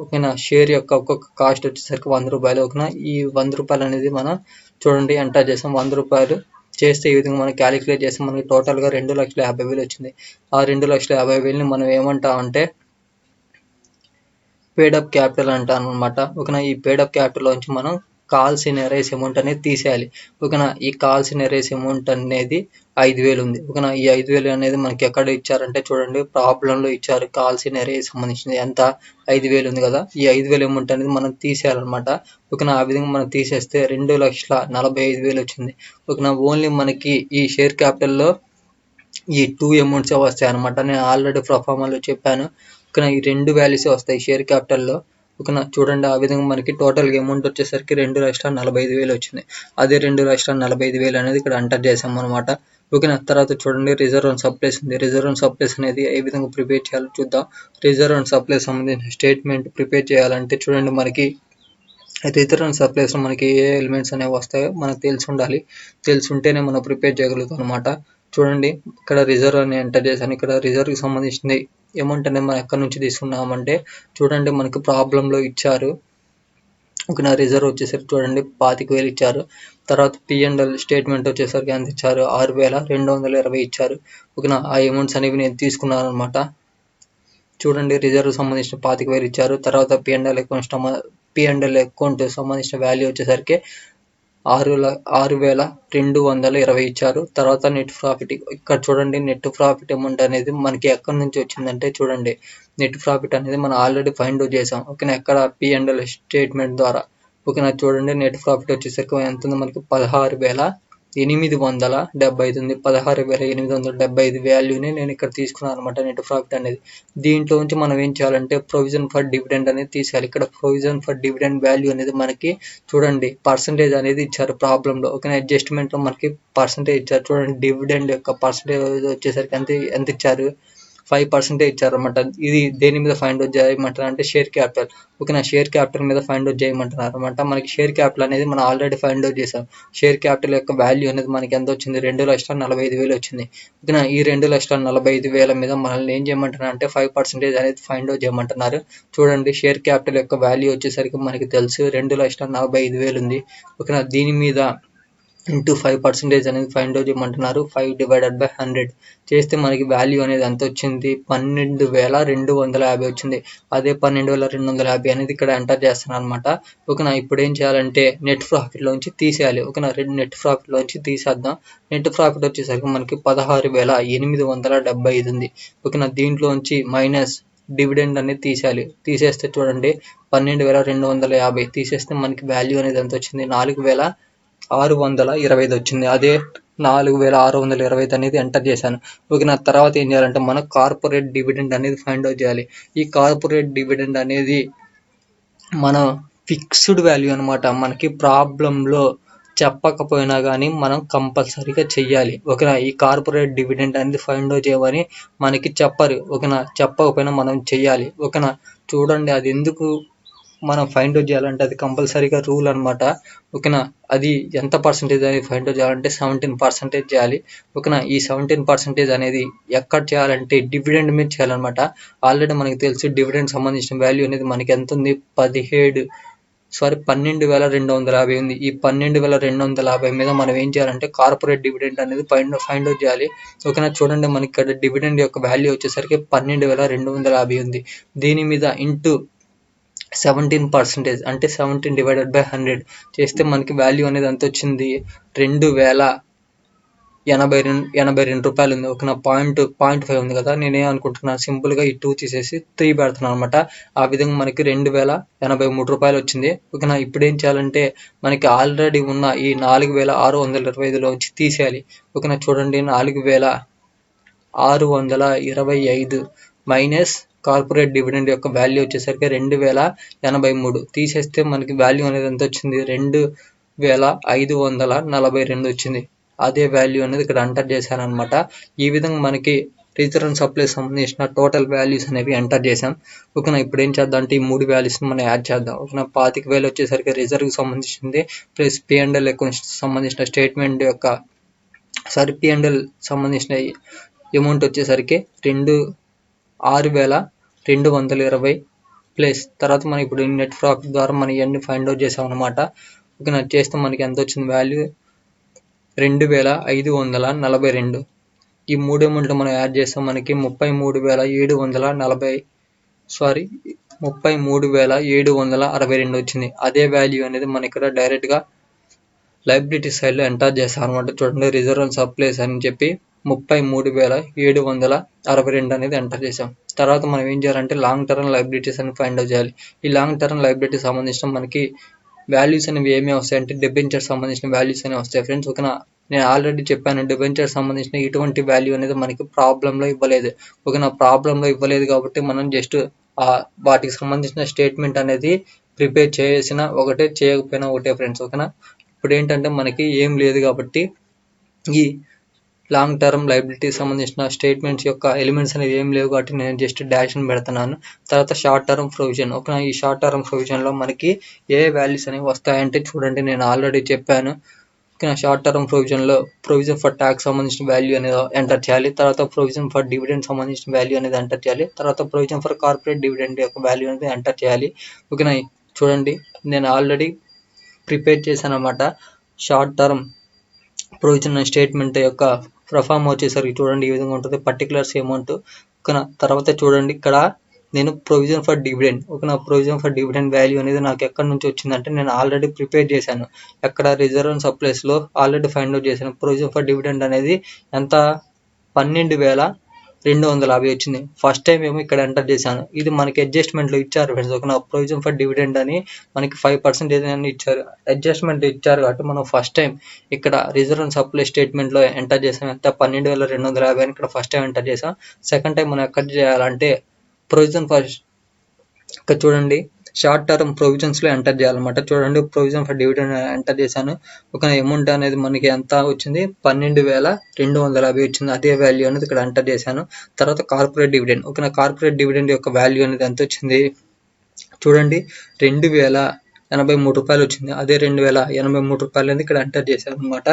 ఓకేనా, షేర్ యొక్క ఒక్కొక్క కాస్ట్ వచ్చేసరికి 100 రూపాయలు. ఓకేనా, ఈ 100 రూపాయలు అనేది మనం చూడండి ఎంటర్ చేసాం. 100 రూపాయలు చేస్తే ఈ విధంగా మనం క్యాలిక్యులేట్ చేస్తే మనకి టోటల్గా 2,50,000 వచ్చింది. ఆ 2,50,000ని మనం ఏమంటామంటే పేడప్ క్యాపిటల్ అంటాను అనమాట. ఓకేనా, ఈ పేడప్ క్యాపిటల్ నుంచి మనం కాల్స్ ఇన్ ఎరైస్ అమౌంట్ అనేది తీసేయాలి. ఓకేనా, ఈ కాల్స్ ఇన్ ఎరైస్ అమౌంట్ అనేది 5,000 ఉంది. ఓకేనా, ఈ 5,000 అనేది మనకి ఎక్కడ ఇచ్చారంటే చూడండి, ప్రాబ్లంలో ఇచ్చారు. కాల్స్ ఇన్ ఎరైస్ సంబంధించింది ఎంత, 5,000 ఉంది కదా, ఈ 5,000 అమౌంట్ అనేది మనం తీసేయాలన్నమాట. ఓకేనా, ఆ విధంగా మనం తీసేస్తే 2,45,000 వచ్చింది. ఓకేనా, ఓన్లీ మనకి ఈ షేర్ క్యాపిటల్లో ఈ 2 అమౌంట్సే వస్తాయి అనమాట. నేను ఆల్రెడీ ప్రొఫార్మాలో చెప్పాను. ఓకేనా, ఈ 2 వాల్యూసే వస్తాయి షేర్ క్యాపిటల్లో. ఓకేనా, చూడండి, ఆ విధంగా మనకి టోటల్గా అమౌంట్ వచ్చేసరికి 2,45,000 వచ్చింది. అదే 2,45,000 అనేది ఇక్కడ ఎంటర్ చేసాం అనమాట. ఓకేనా, తర్వాత చూడండి, రిజర్వ్ అండ్ సప్లైస్ ఉంది. రిజర్వ్ అండ్ సప్లైస్ అనేది ఏ విధంగా ప్రిపేర్ చేయాలో చూద్దాం. రిజర్వ్ అండ్ సప్లైస్ సంబంధించిన స్టేట్మెంట్ ప్రిపేర్ చేయాలంటే చూడండి, మనకి రిజర్వ్ అండ్ సప్లైస్లో మనకి ఏ ఎలిమెంట్స్ అనేవి వస్తాయో మనకు తెలిసి ఉండాలి. తెలిసి ఉంటేనే మనం ప్రిపేర్ చేయగలుగుతాం అనమాట. చూడండి, ఇక్కడ రిజర్వ్ అని ఎంటర్ చేశాను. ఇక్కడ రిజర్వ్కి సంబంధించింది అమౌంట్ అనేది మనం ఎక్కడి నుంచి తీసుకున్నామంటే చూడండి, మనకి ప్రాబ్లంలో ఇచ్చారు. ఓకేనా, రిజర్వ్ వచ్చేసరికి చూడండి 25,000 ఇచ్చారు. తర్వాత P&L స్టేట్మెంట్ వచ్చేసరికి ఎంత ఇచ్చారు, 6,220 ఇచ్చారు. ఓకేనా, ఆ అమౌంట్స్ అనేవి నేను తీసుకున్నాను అనమాట. చూడండి, రిజర్వ్ సంబంధించిన 25,000 ఇచ్చారు. తర్వాత P&L అకౌంట్ సంబంధించిన వాల్యూ వచ్చేసరికి 6,220 ఇచ్చారు. తర్వాత నెట్ ప్రాఫిట్, ఇక్కడ చూడండి, నెట్ ప్రాఫిట్ అమౌంట్ అనేది మనకి ఎక్కడి నుంచి వచ్చిందంటే చూడండి, నెట్ ప్రాఫిట్ అనేది మనం ఆల్రెడీ ఫైండ్ అవుట్ చేసాం. ఓకేనా, ఎక్కడ P&L స్టేట్మెంట్ ద్వారా. ఓకేనా, చూడండి, నెట్ ప్రాఫిట్ వచ్చేసరికి ఎంత ఉంది, మనకి 16,875 ఉంది. 16,875 వాల్యూని నేను ఇక్కడ తీసుకున్నాను అనమాట, నెట్ ప్రాఫిట్ అనేది. దీంట్లో నుంచి మనం ఏం చేయాలంటే ప్రొవిజన్ ఫర్ డివిడెండ్ అనేది తీసేయాలి. ఇక్కడ ప్రొవిజన్ ఫర్ డివిడెండ్ వాల్యూ అనేది మనకి చూడండి పర్సంటేజ్ అనేది ఇచ్చారు ప్రాబ్లంలో. ఓకేనా, అడ్జస్ట్మెంట్లో మనకి పర్సంటేజ్ ఇచ్చారు. చూడండి, డివిడెండ్ యొక్క పర్సంటేజ్ వచ్చేసరికి ఎంత ఇచ్చారు, 5% ఇచ్చారన్నమాట. ఇది దేని మీద ఫైండ్ అవుట్ చేయమంటారు అంటే షేర్ క్యాపిటల్. ఓకేనా, షేర్ క్యాపిటల్ మీద ఫైండ్ అవుట్ చేయమంటున్నారు అనమాట. మనకి షేర్ క్యాపిటల్ అనేది మనం ఆల్రెడీ ఫైండ్ అవుట్ చేసాం. షేర్ క్యాపిటల్ యొక్క వాల్యూ అనేది మనకి ఎంత వచ్చింది, 2,45,000 వచ్చింది. ఓకేనా, ఈ 2,45,000 మీద మనల్ని ఏం చేయమంటున్నారు అంటే 5% అనేది ఫైండ్ అవుట్ చేయమంటున్నారు. చూడండి, షేర్ క్యాపిటల్ యొక్క వాల్యూ వచ్చేసరికి మనకి తెలుసు 2,45,000 ఉంది. ఓకేనా, దీని మీద ఇంటూ 5% అనేది ఫైండ్ అవుట్ చేయమంటున్నారు. 5/100 చేస్తే మనకి వాల్యూ అనేది ఎంత వచ్చింది, 12,250 వచ్చింది. అదే 12,250 అనేది ఇక్కడ ఎంటర్ చేస్తున్నాను అనమాట. ఓకేనా, ఇప్పుడు ఏం చేయాలంటే నెట్ ప్రాఫిట్ లోంచి తీసేయాలి. ఓకేనా, నెట్ ప్రాఫిట్ లోంచి తీసేద్దాం. నెట్ ప్రాఫిట్ వచ్చేసరికి మనకి 16,875 ఉంది. ఓకేనా, దీంట్లోంచి మైనస్ డివిడెండ్ అనేది తీసేయాలి. తీసేస్తే చూడండి 12,250 తీసేస్తే మనకి వాల్యూ అనేది ఎంత వచ్చింది, 4,625 వచ్చింది. అదే 4,625 అనేది ఎంటర్ చేశాను. ఓకేనా, తర్వాత ఏం చేయాలంటే మనం కార్పొరేట్ డివిడెండ్ అనేది ఫైండ్ అవుట్ చేయాలి. ఈ కార్పొరేట్ డివిడెండ్ అనేది మన ఫిక్స్డ్ వాల్యూ అనమాట. మనకి ప్రాబ్లంలో చెప్పకపోయినా కానీ మనం కంపల్సరీగా చెయ్యాలి. ఓకేనా, ఈ కార్పొరేట్ డివిడెండ్ అనేది ఫైండ్ అవుట్ చేయమని మనకి చెప్పరు. ఓకేనా, చెప్పకపోయినా మనం చెయ్యాలి. ఓకేనా, చూడండి అది ఎందుకు మనం ఫైండ్ అవుట్ చేయాలంటే అది కంపల్సరీగా రూల్ అనమాట. ఓకేనా, అది ఎంత పర్సెంటేజ్ అనేది ఫైండ్ అవుట్ చేయాలంటే 17% చేయాలి. ఓకేనా, ఈ 17% అనేది ఎక్కడ చేయాలంటే డివిడెండ్ మీద చేయాలన్నమాట. ఆల్రెడీ మనకి తెలుసు డివిడెండ్ సంబంధించిన వాల్యూ అనేది మనకి ఎంత ఉంది, 12,250 ఉంది. ఈ 12,250 మీద మనం ఏం చేయాలంటే కార్పొరేట్ డివిడెండ్ అనేది ఫైండ్ అవుట్ చేయాలి. ఓకేనా, చూడండి మనకి ఇక్కడ డివిడెండ్ యొక్క వాల్యూ వచ్చేసరికి 12,250 ఉంది. దీని మీద ఇంటూ 17% అంటే 17/100 చేస్తే మనకి వాల్యూ అనేది ఎంత వచ్చింది, 2,082 రూపాయలు ఉంది. ఓకేనా, 0.5 ఉంది కదా, నేనేమనుకుంటున్నాను సింపుల్గా ఈ 2 తీసేసి 3 పెడుతున్నాను అనమాట. ఆ విధంగా మనకి 2,083 రూపాయలు వచ్చింది. ఓకేనా, ఇప్పుడు ఏం చేయాలంటే మనకి ఆల్రెడీ ఉన్న ఈ 4,625లోంచి తీసేయాలి. ఓకేనా, చూడండి 4,625 మైనస్ కార్పొరేట్ డివిడెండ్ యొక్క వాల్యూ వచ్చేసరికి 2,083 తీసేస్తే మనకి వాల్యూ అనేది ఎంత వచ్చింది, 2,542 వచ్చింది. అదే వాల్యూ అనేది ఇక్కడ ఎంటర్ చేశాను అనమాట. ఈ విధంగా మనకి రిజర్వ్ అండ్ సప్లై సంబంధించిన టోటల్ వాల్యూస్ అనేవి ఎంటర్ చేసాం. ఓకేనా, ఇప్పుడు ఏం చేద్దాం అంటే ఈ 3 వాల్యూస్ మనం యాడ్ చేద్దాం. ఓకేనా, 25,000 వచ్చేసరికి రిజర్వ్ సంబంధించింది ప్లస్ P&L అకౌంట్ సంబంధించిన స్టేట్మెంట్ యొక్క P&L సంబంధించిన అమౌంట్ వచ్చేసరికి 6,220 ప్లస్ తర్వాత మనం ఇప్పుడు నెట్ ప్రాఫిట్ ద్వారా మనం ఇవన్నీ ఫైండ్ అవుట్ చేసాం అనమాట. ఓకేనా, చేస్తే మనకి ఎంత వచ్చింది వాల్యూ, 2,542. ఈ 3 అమౌంట్లు మనం యాడ్ చేస్తాం మనకి 33,762 వచ్చింది. అదే వాల్యూ అనేది మన ఇక్కడ డైరెక్ట్గా లైబిలిటీ సైడ్లో ఎంటర్ చేస్తాం అనమాట. చూడండి రిజర్వ్ అండ్ సప్లైస్ అని చెప్పి 33,762 అనేది ఎంటర్ చేసాం. తర్వాత మనం ఏం చేయాలంటే లాంగ్ టర్మ్ లైబిలిటీస్ అని ఫైండ్ అవుట్ చేయాలి. ఈ లాంగ్ టర్మ్ లైబిలిటీ సంబంధించిన మనకి వాల్యూస్ అనేవి ఏమేమి వస్తాయంటే డిబెంచర్ సంబంధించిన వాల్యూస్ అనేవి వస్తాయి ఫ్రెండ్స్. ఓకేనా, నేను ఆల్రెడీ చెప్పాను డిబెంచర్ సంబంధించిన ఇటువంటి వాల్యూ అనేది మనకి ప్రాబ్లంలో ఇవ్వలేదు. ఓకేనా, ప్రాబ్లంలో ఇవ్వలేదు కాబట్టి మనం జస్ట్ వాటికి సంబంధించిన స్టేట్మెంట్ అనేది ప్రిపేర్ చేసిన ఒకటే, చేయకపోయినా ఒకటే ఫ్రెండ్స్. ఓకేనా, ఇప్పుడు ఏంటంటే మనకి ఏం లేదు కాబట్టి ఈ లాంగ్ టర్మ్ లైబిలిటీ సంబంధించిన స్టేట్మెంట్స్ యొక్క ఎలిమెంట్స్ అనేవి ఏం లేవు కాబట్టి నేను జస్ట్ డాష్ అని పెడుతున్నాను. తర్వాత షార్ట్ టర్మ్ ప్రొవిజన్. ఓకేనా, ఈ షార్ట్ టర్మ్ ప్రొవిజన్లో మనకి ఏ వాల్యూస్ అనేవి వస్తాయంటే చూడండి నేను ఆల్రెడీ చెప్పాను. ఓకేనా, షార్ట్ టర్మ్ ప్రొవిజన్లో ప్రొవిజన్ ఫర్ ట్యాక్స్ సంబంధించిన వాల్యూ అనేది ఎంటర్ చేయాలి. తర్వాత ప్రొవిజన్ ఫర్ డివిడెండ్ సంబంధించిన వాల్యూ అనేది ఎంటర్ చేయాలి. తర్వాత ప్రొవిజన్ ఫర్ కార్పొరేట్ డివిడెండ్ యొక్క వాల్యూ అనేది ఎంటర్ చేయాలి. ఓకేనా, చూడండి నేను ఆల్రెడీ ప్రిపేర్ చేశాను అనమాట. షార్ట్ టర్మ్ ప్రొవిజన్ స్టేట్మెంట్ యొక్క ప్రొఫార్మ్ వచ్చేసరికి చూడండి ఈ విధంగా ఉంటుంది, పర్టికులర్స్ అమౌంట్. ఓకేనా, తర్వాత చూడండి ఇక్కడ నేను ప్రొవిజన్ ఫర్ డివిడెండ్. ఓకేనా, ప్రొవిజన్ ఫర్ డివిడెండ్ వాల్యూ అనేది నాకు ఎక్కడి నుంచి వచ్చిందంటే నేను ఆల్రెడీ ప్రిపేర్ చేశాను. ఎక్కడ రిజర్వ్ అండ్ సప్లైస్లో ఆల్రెడీ ఫైండ్ అవుట్ చేశాను. ప్రొవిజన్ ఫర్ డివిడెండ్ అనేది ఎంత, 12,250 వచ్చింది. ఫస్ట్ టైం ఏమో ఇక్కడ ఎంటర్ చేశాను. ఇది మనకి అడ్జస్ట్మెంట్లో ఇచ్చారు ఫ్రెండ్స్. ఓకేనా, ప్రొవిజన్ ఫర్ డివిడెండ్ అని మనకి 5% అని ఇచ్చారు, అడ్జస్ట్మెంట్ ఇచ్చారు కాబట్టి మనం ఫస్ట్ టైం ఇక్కడ రిజర్వ్ అండ్ సప్లై స్టేట్మెంట్లో ఎంటర్ చేసాం. ఎంత, 12,250 అని ఇక్కడ ఫస్ట్ టైం ఎంటర్ చేసాం. సెకండ్ టైం మనం ఎక్కడ చేయాలంటే ప్రొవిజన్ ఫర్, ఇక్కడ చూడండి షార్ట్ టర్మ్ ప్రొవిజన్స్లో ఎంటర్ చేయాలన్నమాట. చూడండి ప్రొవిజన్ ఫర్ డివిడెండ్ ఎంటర్ చేశాను. ఒక అమౌంట్ అనేది మనకి ఎంత వచ్చింది, 12,250 వచ్చింది. అదే వాల్యూ అనేది ఇక్కడ ఎంటర్ చేశాను. తర్వాత కార్పొరేట్ డివిడెండ్. ఓకేనా, కార్పొరేట్ డివిడెండ్ యొక్క వాల్యూ అనేది ఎంత వచ్చింది చూడండి, 2,000 రూ. 83 వచ్చింది. అదే రూ. 2083 అనేది ఇక్కడ ఎంటర్ చేశాను అనమాట.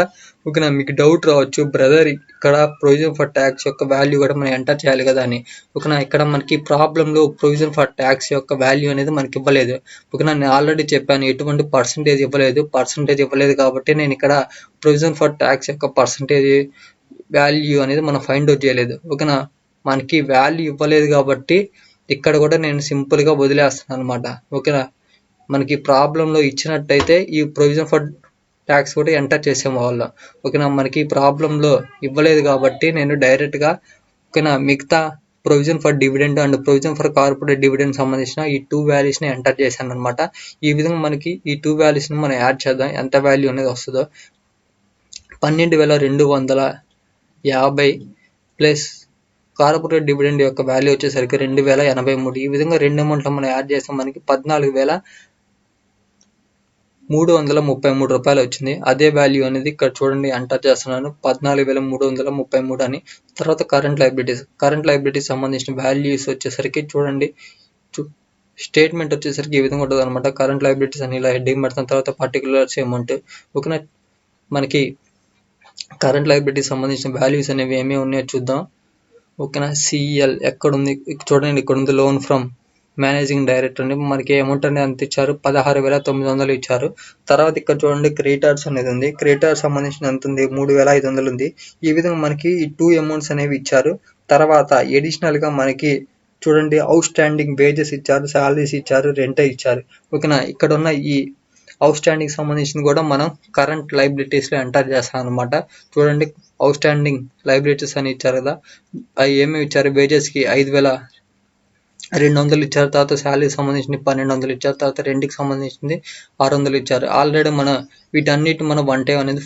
ఓకేనా, మీకు డౌట్ రావచ్చు, బ్రదర్ ఇక్కడ ప్రొవిజన్ ఫర్ ట్యాక్స్ యొక్క వాల్యూ కూడా మనం ఎంటర్ చేయాలి కదా అని. ఓకేనా, ఇక్కడ మనకి ప్రాబ్లంలో ప్రొవిజన్ ఫర్ ట్యాక్స్ యొక్క వాల్యూ అనేది మనకి ఇవ్వలేదు. ఓకేనా, నేను ఆల్రెడీ చెప్పాను ఎటువంటి పర్సంటేజ్ ఇవ్వలేదు కాబట్టి నేను ఇక్కడ ప్రొవిజన్ ఫర్ ట్యాక్స్ యొక్క పర్సంటేజ్ వాల్యూ అనేది మనం ఫైండ్ అవుట్ చేయలేదు. ఓకేనా, మనకి వాల్యూ ఇవ్వలేదు కాబట్టి ఇక్కడ కూడా నేను సింపుల్గా వదిలేస్తాను అనమాట. ఓకేనా, మనకి ప్రాబ్లంలో ఇచ్చినట్టయితే ఈ ప్రొవిజన్ ఫర్ ట్యాక్స్ కూడా ఎంటర్ చేసేవాళ్ళం. ఓకేనా, మనకి ప్రాబ్లంలో ఇవ్వలేదు కాబట్టి నేను డైరెక్ట్గా ఓకేనా మిగతా provision for dividend and provision for corporate dividend సంబంధించిన ఈ 2 వాల్యూస్ని ఎంటర్ చేశాను అనమాట. ఈ విధంగా మనకి ఈ 2 వాల్యూస్ని మనం యాడ్ చేద్దాం, ఎంత వాల్యూ అనేది వస్తుందో. 12,250 ప్లస్ కార్పొరేట్ డివిడెండ్ యొక్క వాల్యూ వచ్చేసరికి 2,083. ఈ విధంగా రెండు అమౌంట్లు మనం యాడ్ చేస్తే మనకి 14,333 వచ్చింది. అదే వాల్యూ అనేది ఇక్కడ చూడండి ఎంటర్ చేస్తున్నాను, 14,333 అని. తర్వాత కరెంట్ లైబిలిటీస్ సంబంధించిన వాల్యూస్ వచ్చేసరికి చూడండి, స్టేట్మెంట్ వచ్చేసరికి ఈ విధంగా ఉంటుంది అనమాట. కరెంట్ లైబిలిటీస్ అని ఇలా హెడ్డింగ్ పెడతాం, తర్వాత పర్టికులర్స్ అమౌంట్. ఓకేనా, మనకి కరెంట్ లైబిలిటీస్ సంబంధించిన వాల్యూస్ అనేవి ఏమేమి ఉన్నాయో చూద్దాం. ఓకేనా, సిఎల్ ఎక్కడుంది చూడండి, ఇక్కడ ఉంది లోన్ ఫ్రమ్ మేనేజింగ్ డైరెక్టర్ అండి. మనకి అమౌంట్ అనేది ఎంత ఇచ్చారు, 16,900 ఇచ్చారు. తర్వాత ఇక్కడ చూడండి క్రెడిటార్స్ అనేది ఉంది, క్రెడిటార్స్ సంబంధించిన ఎంత ఉంది, 3,500 ఉంది. ఈ విధంగా మనకి ఈ 2 అమౌంట్స్ అనేవి ఇచ్చారు. తర్వాత ఎడిషనల్ గా మనకి చూడండి అవుట్ స్టాండింగ్ వేజెస్ ఇచ్చారు, సాలరీస్ ఇచ్చారు, రెంట్ ఇచ్చారు. ఓకేనా, ఇక్కడ ఉన్న ఈ అవుట్ స్టాండింగ్ సంబంధించిన కూడా మనం కరెంట్ లైబిలిటీస్ లో ఎంటర్ చేస్తాం అనమాట. చూడండి అవుట్ స్టాండింగ్ లైబిలిటీస్ అని ఇచ్చారు కదా, అవి ఏమేమి ఇచ్చారు, వేజెస్ కి 5,200 ఇచ్చారు, తర్వాత శాలరీ సంబంధించింది 1,200 ఇచ్చారు, తర్వాత రెంట్కి సంబంధించింది 600 ఇచ్చారు. ఆల్రెడీ మనం వీటన్నిటి మనం 1 టైం అనేది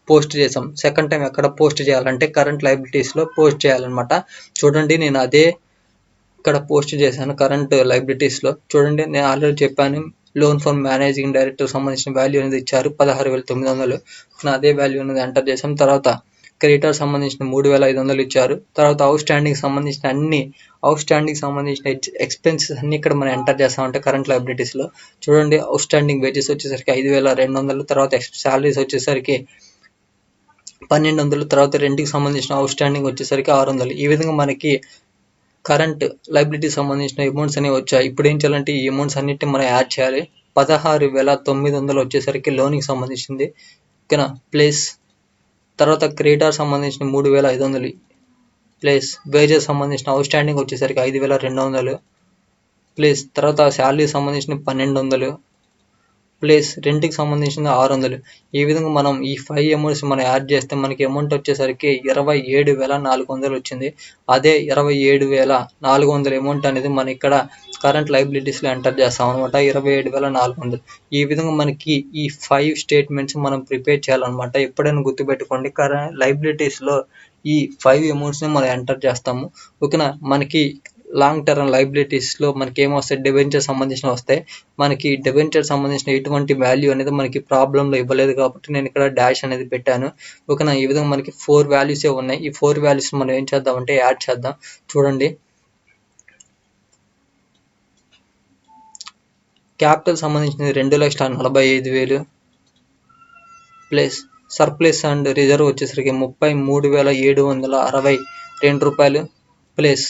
పోస్ట్ చేసాం. సెకండ్ టైం ఎక్కడ పోస్ట్ చేయాలంటే కరెంట్ లైబిలిటీస్ లో పోస్ట్ చేయాలన్నమాట. చూడండి నేను అదే ఇక్కడ పోస్ట్ చేశాను కరెంట్ లైబిలిటీస్ లో. చూడండి నేను ఆల్రెడీ చెప్పాను, లోన్ ఫర్ మేనేజింగ్ డైరెక్టర్ సంబంధించిన వాల్యూ అనేది ఇచ్చారు 16,900. అదే వాల్యూ అనేది ఎంటర్ చేసాం. తర్వాత క్రెడిటర్ సంబంధించిన 3,500 ఇచ్చారు. తర్వాత అవుట్ స్టాండింగ్ సంబంధించిన ఎక్స్పెన్సెస్ అన్ని ఇక్కడ మనం ఎంటర్ చేస్తామంటే కరెంట్ లైబిలిటీస్ లో. చూడండి అవుట్ స్టాండింగ్ వేజెస్ వచ్చేసరికి 5,200, తర్వాత శాలరీస్ వచ్చేసరికి 1,200, తర్వాత రెంట్కి సంబంధించిన అవుట్ స్టాండింగ్ వచ్చేసరికి 600. ఈ విధంగా మనకి కరెంట్ లైబిలిటీ సంబంధించిన అమౌంట్స్ అనేవి వచ్చాయి. ఇప్పుడు ఏం చేయాలంటే ఈ అమౌంట్స్ అన్నిటిని మనం యాడ్ చేయాలి. 16,900 వచ్చేసరికి లోన్కి సంబంధించింది. ఓకేనా, ప్లస్ తర్వాత క్రెడిటార్ సంబంధించిన 3,500 ప్లస్ వేజెస్ సంబంధించిన అవుట్ స్టాండింగ్ వచ్చేసరికి 5,200 ప్లస్ తర్వాత శాలరీ సంబంధించిన 1,200 ప్లస్ రెంట్కి సంబంధించిన 600. ఈ విధంగా మనం ఈ 5 అమౌంట్స్ మనం యాడ్ చేస్తే మనకి అమౌంట్ వచ్చేసరికి 27,400 వచ్చింది. అదే 27,400 అమౌంట్ అనేది మనం ఇక్కడ కరెంట్ లైబిలిటీస్ లో ఎంటర్ చేస్తాం అనమాట, 27,400. ఈ విధంగా మనకి ఈ 5 స్టేట్మెంట్స్ మనం ప్రిపేర్ చేయాలన్నమాట. ఎప్పుడైనా గుర్తుపెట్టుకోండి, కరెంట్ లైబిలిటీస్ లో ఈ 5 అమౌంట్స్ ని మనం ఎంటర్ చేస్తాము. ఓకేనా, మనకి లాంగ్ టర్మ్ లైబిలిటీస్ లో మనకి ఏమొస్తాయి, డిబెంచర్ సంబంధించిన వస్తాయి. మనకి డిబెంచర్ సంబంధించిన ఎటువంటి వాల్యూ అనేది మనకి ప్రాబ్లం లో ఇవ్వలేదు కాబట్టి నేను ఇక్కడ డాష్ అనేది పెట్టాను. ఓకేనా, ఈ విధంగా మనకి 4 వాల్యూసే ఉన్నాయి. ఈ 4 వాల్యూస్ మనం ఏం చేద్దాం అంటే యాడ్ చేద్దాం. చూడండి, క్యాపిటల్ సంబంధించింది 2,45,000 ప్లస్ సర్ప్లస్ అండ్ రిజర్వ్ వచ్చేసరికి 33,762 రూపాయలు ప్లస్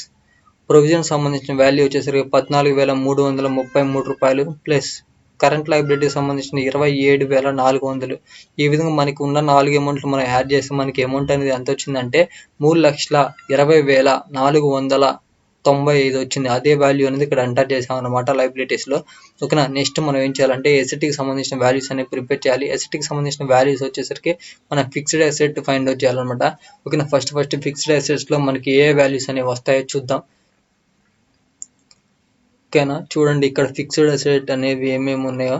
ప్రొవిజన్ సంబంధించిన వాల్యూ వచ్చేసరికి 14,333 రూపాయలు ప్లస్ కరెంట్ లైబిలిటీ సంబంధించిన 27,400. ఈ విధంగా మనకి ఉన్న 4 అమౌంట్లు మనం యాడ్ చేసి మనకి అమౌంట్ అనేది ఎంత వచ్చిందంటే 3,20,495 వచ్చింది. అదే వాల్యూ అనేది ఇక్కడ ఎంటర్ చేసాం అనమాట లైబిలిటీస్ లో. ఓకేనా, నెక్స్ట్ మనం ఏం చేయాలంటే ఎసెట్కి సంబంధించిన వాల్యూస్ అనేవి ప్రిపేర్ చేయాలి. ఎసెట్కి సంబంధించిన వాల్యూస్ వచ్చేసరికి మనం ఫిక్స్డ్ అసెట్ ఫైండ్ అవుట్ చేయాలన్నమాట. ఓకేనా, ఫస్ట్ ఫిక్స్డ్ అసెట్స్ లో మనకి ఏ వాల్యూస్ అనేవి వస్తాయో చూద్దాం. ఓకేనా, చూడండి ఇక్కడ ఫిక్స్డ్ అసెట్ అనేవి ఏమేమి ఉన్నాయో.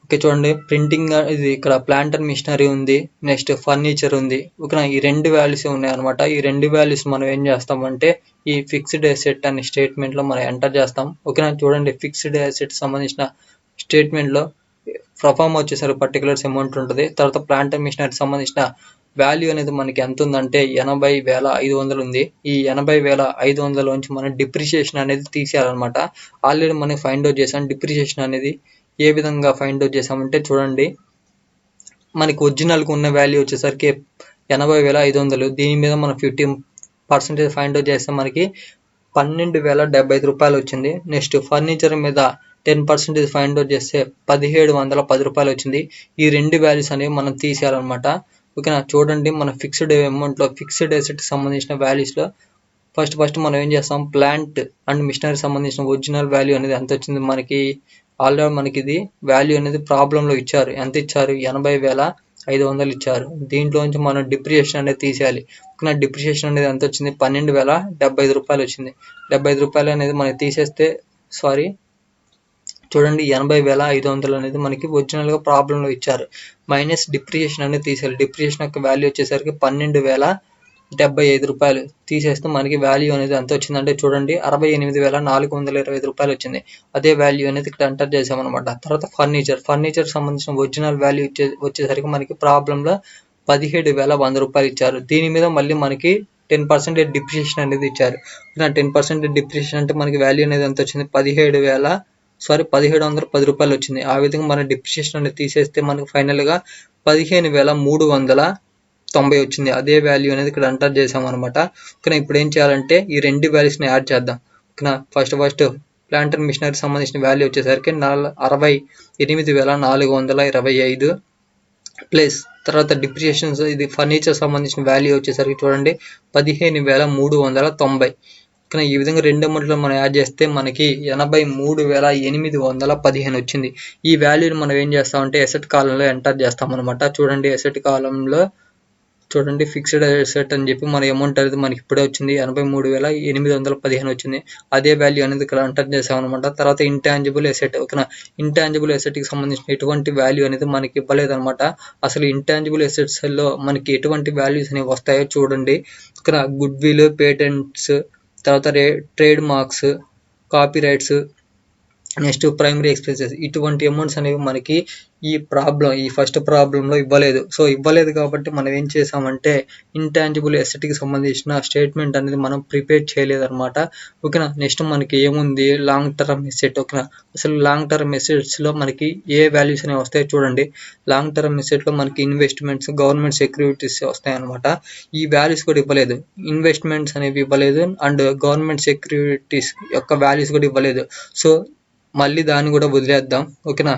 ఓకే, చూడండి ప్రింటింగ్ ఇది ఇక్కడ ప్లాంట్ అండ్ మిషనరీ ఉంది, నెక్స్ట్ ఫర్నిచర్ ఉంది. ఓకేనా, ఈ 2 వాల్యూస్ ఉన్నాయి అనమాట. ఈ 2 వాల్యూస్ మనం ఏం చేస్తామంటే ఈ ఫిక్స్డ్ అసెట్ అనే స్టేట్మెంట్ లో మనం ఎంటర్ చేస్తాం. ఓకేనా, చూడండి ఫిక్స్డ్ అసెట్ సంబంధించిన స్టేట్మెంట్ లో ప్రొఫార్మ్ వచ్చేసరికి పర్టికులర్స్ అమౌంట్ ఉంటుంది. తర్వాత ప్లాంట్ అండ్ మిషనరీ సంబంధించిన వాల్యూ అనేది మనకి ఎంత ఉందంటే 80,500 ఉంది. ఈ 80,500 నుంచి మనం డిప్రిషియేషన్ అనేది తీసేయాలన్నమాట. ఆల్రెడీ మనం ఫైండ్ అవుట్ చేసాం. డిప్రిషియేషన్ అనేది ఏ విధంగా ఫైండ్ అవుట్ చేసామంటే చూడండి, మనకి ఒరిజినల్గా ఉన్న వాల్యూ వచ్చేసరికి 80,500. దీని మీద మనం 15% ఫైండ్ అవుట్ చేస్తే మనకి 12,075 రూపాయలు వచ్చింది. నెక్స్ట్ ఫర్నిచర్ మీద 10% ఫైండ్ అవుట్ చేస్తే 1,710 రూపాయలు వచ్చింది. ఈ రెండు వాల్యూస్ అనేవి మనం తీసేయాలన్నమాట. ఓకేనా, చూడండి మన ఫిక్స్డ్ అమౌంట్లో ఫిక్స్డ్ అసెట్ సంబంధించిన వాల్యూస్లో ఫస్ట్ మనం ఏం చేస్తాం, ప్లాంట్ అండ్ మిషనరీ సంబంధించిన ఒరిజినల్ వాల్యూ అనేది ఎంత వచ్చింది మనకి. ఆల్రెడీ మనకి ఇది వాల్యూ అనేది ప్రాబ్లంలో ఇచ్చారు. ఎంత ఇచ్చారు, 80,500 ఇచ్చారు. దీంట్లోంచి మనం డిప్రిషియేషన్ అనేది తీసేయాలి. ఓకేనా, డిప్రిషియేషన్ అనేది ఎంత వచ్చింది, 12,075 రూపాయలు వచ్చింది. 75 రూపాయలు అనేది మనకి తీసేస్తే చూడండి 80,500 అనేది మనకి ఒరిజినల్గా ప్రాబ్లంలో ఇచ్చారు. మైనస్ డిప్రిషియేషన్ అనేది తీసేయాలి. డిప్రిషియేషన్ యొక్క వాల్యూ వచ్చేసరికి 12,075 రూపాయలు తీసేస్తే మనకి వాల్యూ అనేది ఎంత వచ్చిందంటే చూడండి 68,425 రూపాయలు వచ్చింది. అదే వాల్యూ అనేది ఇక్కడ ఎంటర్ చేసామన్నమాట. తర్వాత ఫర్నిచర్ సంబంధించిన ఒరిజినల్ వాల్యూ వచ్చేసరికి మనకి ప్రాబ్లంలో 17,100 రూపాయలు ఇచ్చారు. దీని మీద మళ్ళీ మనకి 10% డిప్రిషియేషన్ అనేది ఇచ్చారు. 10% డిప్రిషియేషన్ అంటే మనకి వాల్యూ అనేది ఎంత వచ్చింది, 1,710 రూపాయలు వచ్చింది. ఆ విధంగా మన డిప్రిషియేషన్ అనేది తీసేస్తే మనకి ఫైనల్గా 15,390 వచ్చింది. అదే వాల్యూ అనేది ఇక్కడ ఎంటర్ చేసాం అనమాట. ఓకేనా, ఇప్పుడు ఏం చేయాలంటే ఈ రెండు వాల్యూస్ని యాడ్ చేద్దాం. ఓకేనా, ఫస్ట్ ప్లాంట్ అండ్ మిషనరీ సంబంధించిన వాల్యూ వచ్చేసరికి 68,425 ప్లస్ తర్వాత డిప్రిషియేషన్స్ ఇది ఫర్నిచర్ సంబంధించిన వాల్యూ వచ్చేసరికి చూడండి 15,390. కానీ ఈ విధంగా రెండు అమౌంట్లో మనం యాడ్ చేస్తే మనకి 83,815 వచ్చింది. ఈ వాల్యూని మనం ఏం చేస్తామంటే ఎసెట్ కాలంలో ఎంటర్ చేస్తాం అనమాట. చూడండి ఎసెట్ కాలంలో చూడండి ఫిక్స్డ్ అసెట్ అని చెప్పి మన అమౌంట్ అనేది మనకి ఇప్పుడే వచ్చింది, 83,815 వచ్చింది. అదే వాల్యూ అనేది ఇక్కడ ఎంటర్ చేసాం అనమాట. తర్వాత ఇంటాంజిబుల్ ఎసెట్. ఓకేనా, ఇంటాంజిబుల్ ఎసెట్కి సంబంధించిన ఎటువంటి వాల్యూ అనేది మనకి ఇవ్వలేదు అనమాట. అసలు ఇంటాంజిబుల్ ఎసెట్స్లో మనకి ఎటువంటి వాల్యూస్ అనేవి వస్తాయో చూడండి. ఇక్కడ గుడ్ విల్, పేటెంట్స్, తర్వాత trade marks, copy rights, next primary expenses, ఇటువంటి అమౌంట్స్ అనేవి మనకి ఈ ఫస్ట్ ప్రాబ్లంలో ఇవ్వలేదు. సో ఇవ్వలేదు కాబట్టి మనం ఏం చేసామంటే ఇంటాంజిబుల్ ఎసెట్కి సంబంధించిన స్టేట్మెంట్ అనేది మనం ప్రిపేర్ చేయలేదు అనమాట. ఓకేనా, నెక్స్ట్ మనకి ఏముంది, లాంగ్ టర్మ్ ఎసెట్. ఓకేనా, అసలు లాంగ్ టర్మ్ ఎసెట్స్లో మనకి ఏ వాల్యూస్ అనేవి వస్తాయో చూడండి. లాంగ్ టర్మ్ ఎసెట్లో మనకి ఇన్వెస్ట్మెంట్స్, గవర్నమెంట్ సెక్యూరిటీస్ వస్తాయి అనమాట. ఈ వాల్యూస్ కూడా ఇవ్వలేదు. ఇన్వెస్ట్మెంట్స్ అనేవి ఇవ్వలేదు అండ్ గవర్నమెంట్ సెక్యూరిటీస్ యొక్క వాల్యూస్ కూడా ఇవ్వలేదు. సో మళ్ళీ దాన్ని కూడా వదిలేద్దాం. ఓకేనా,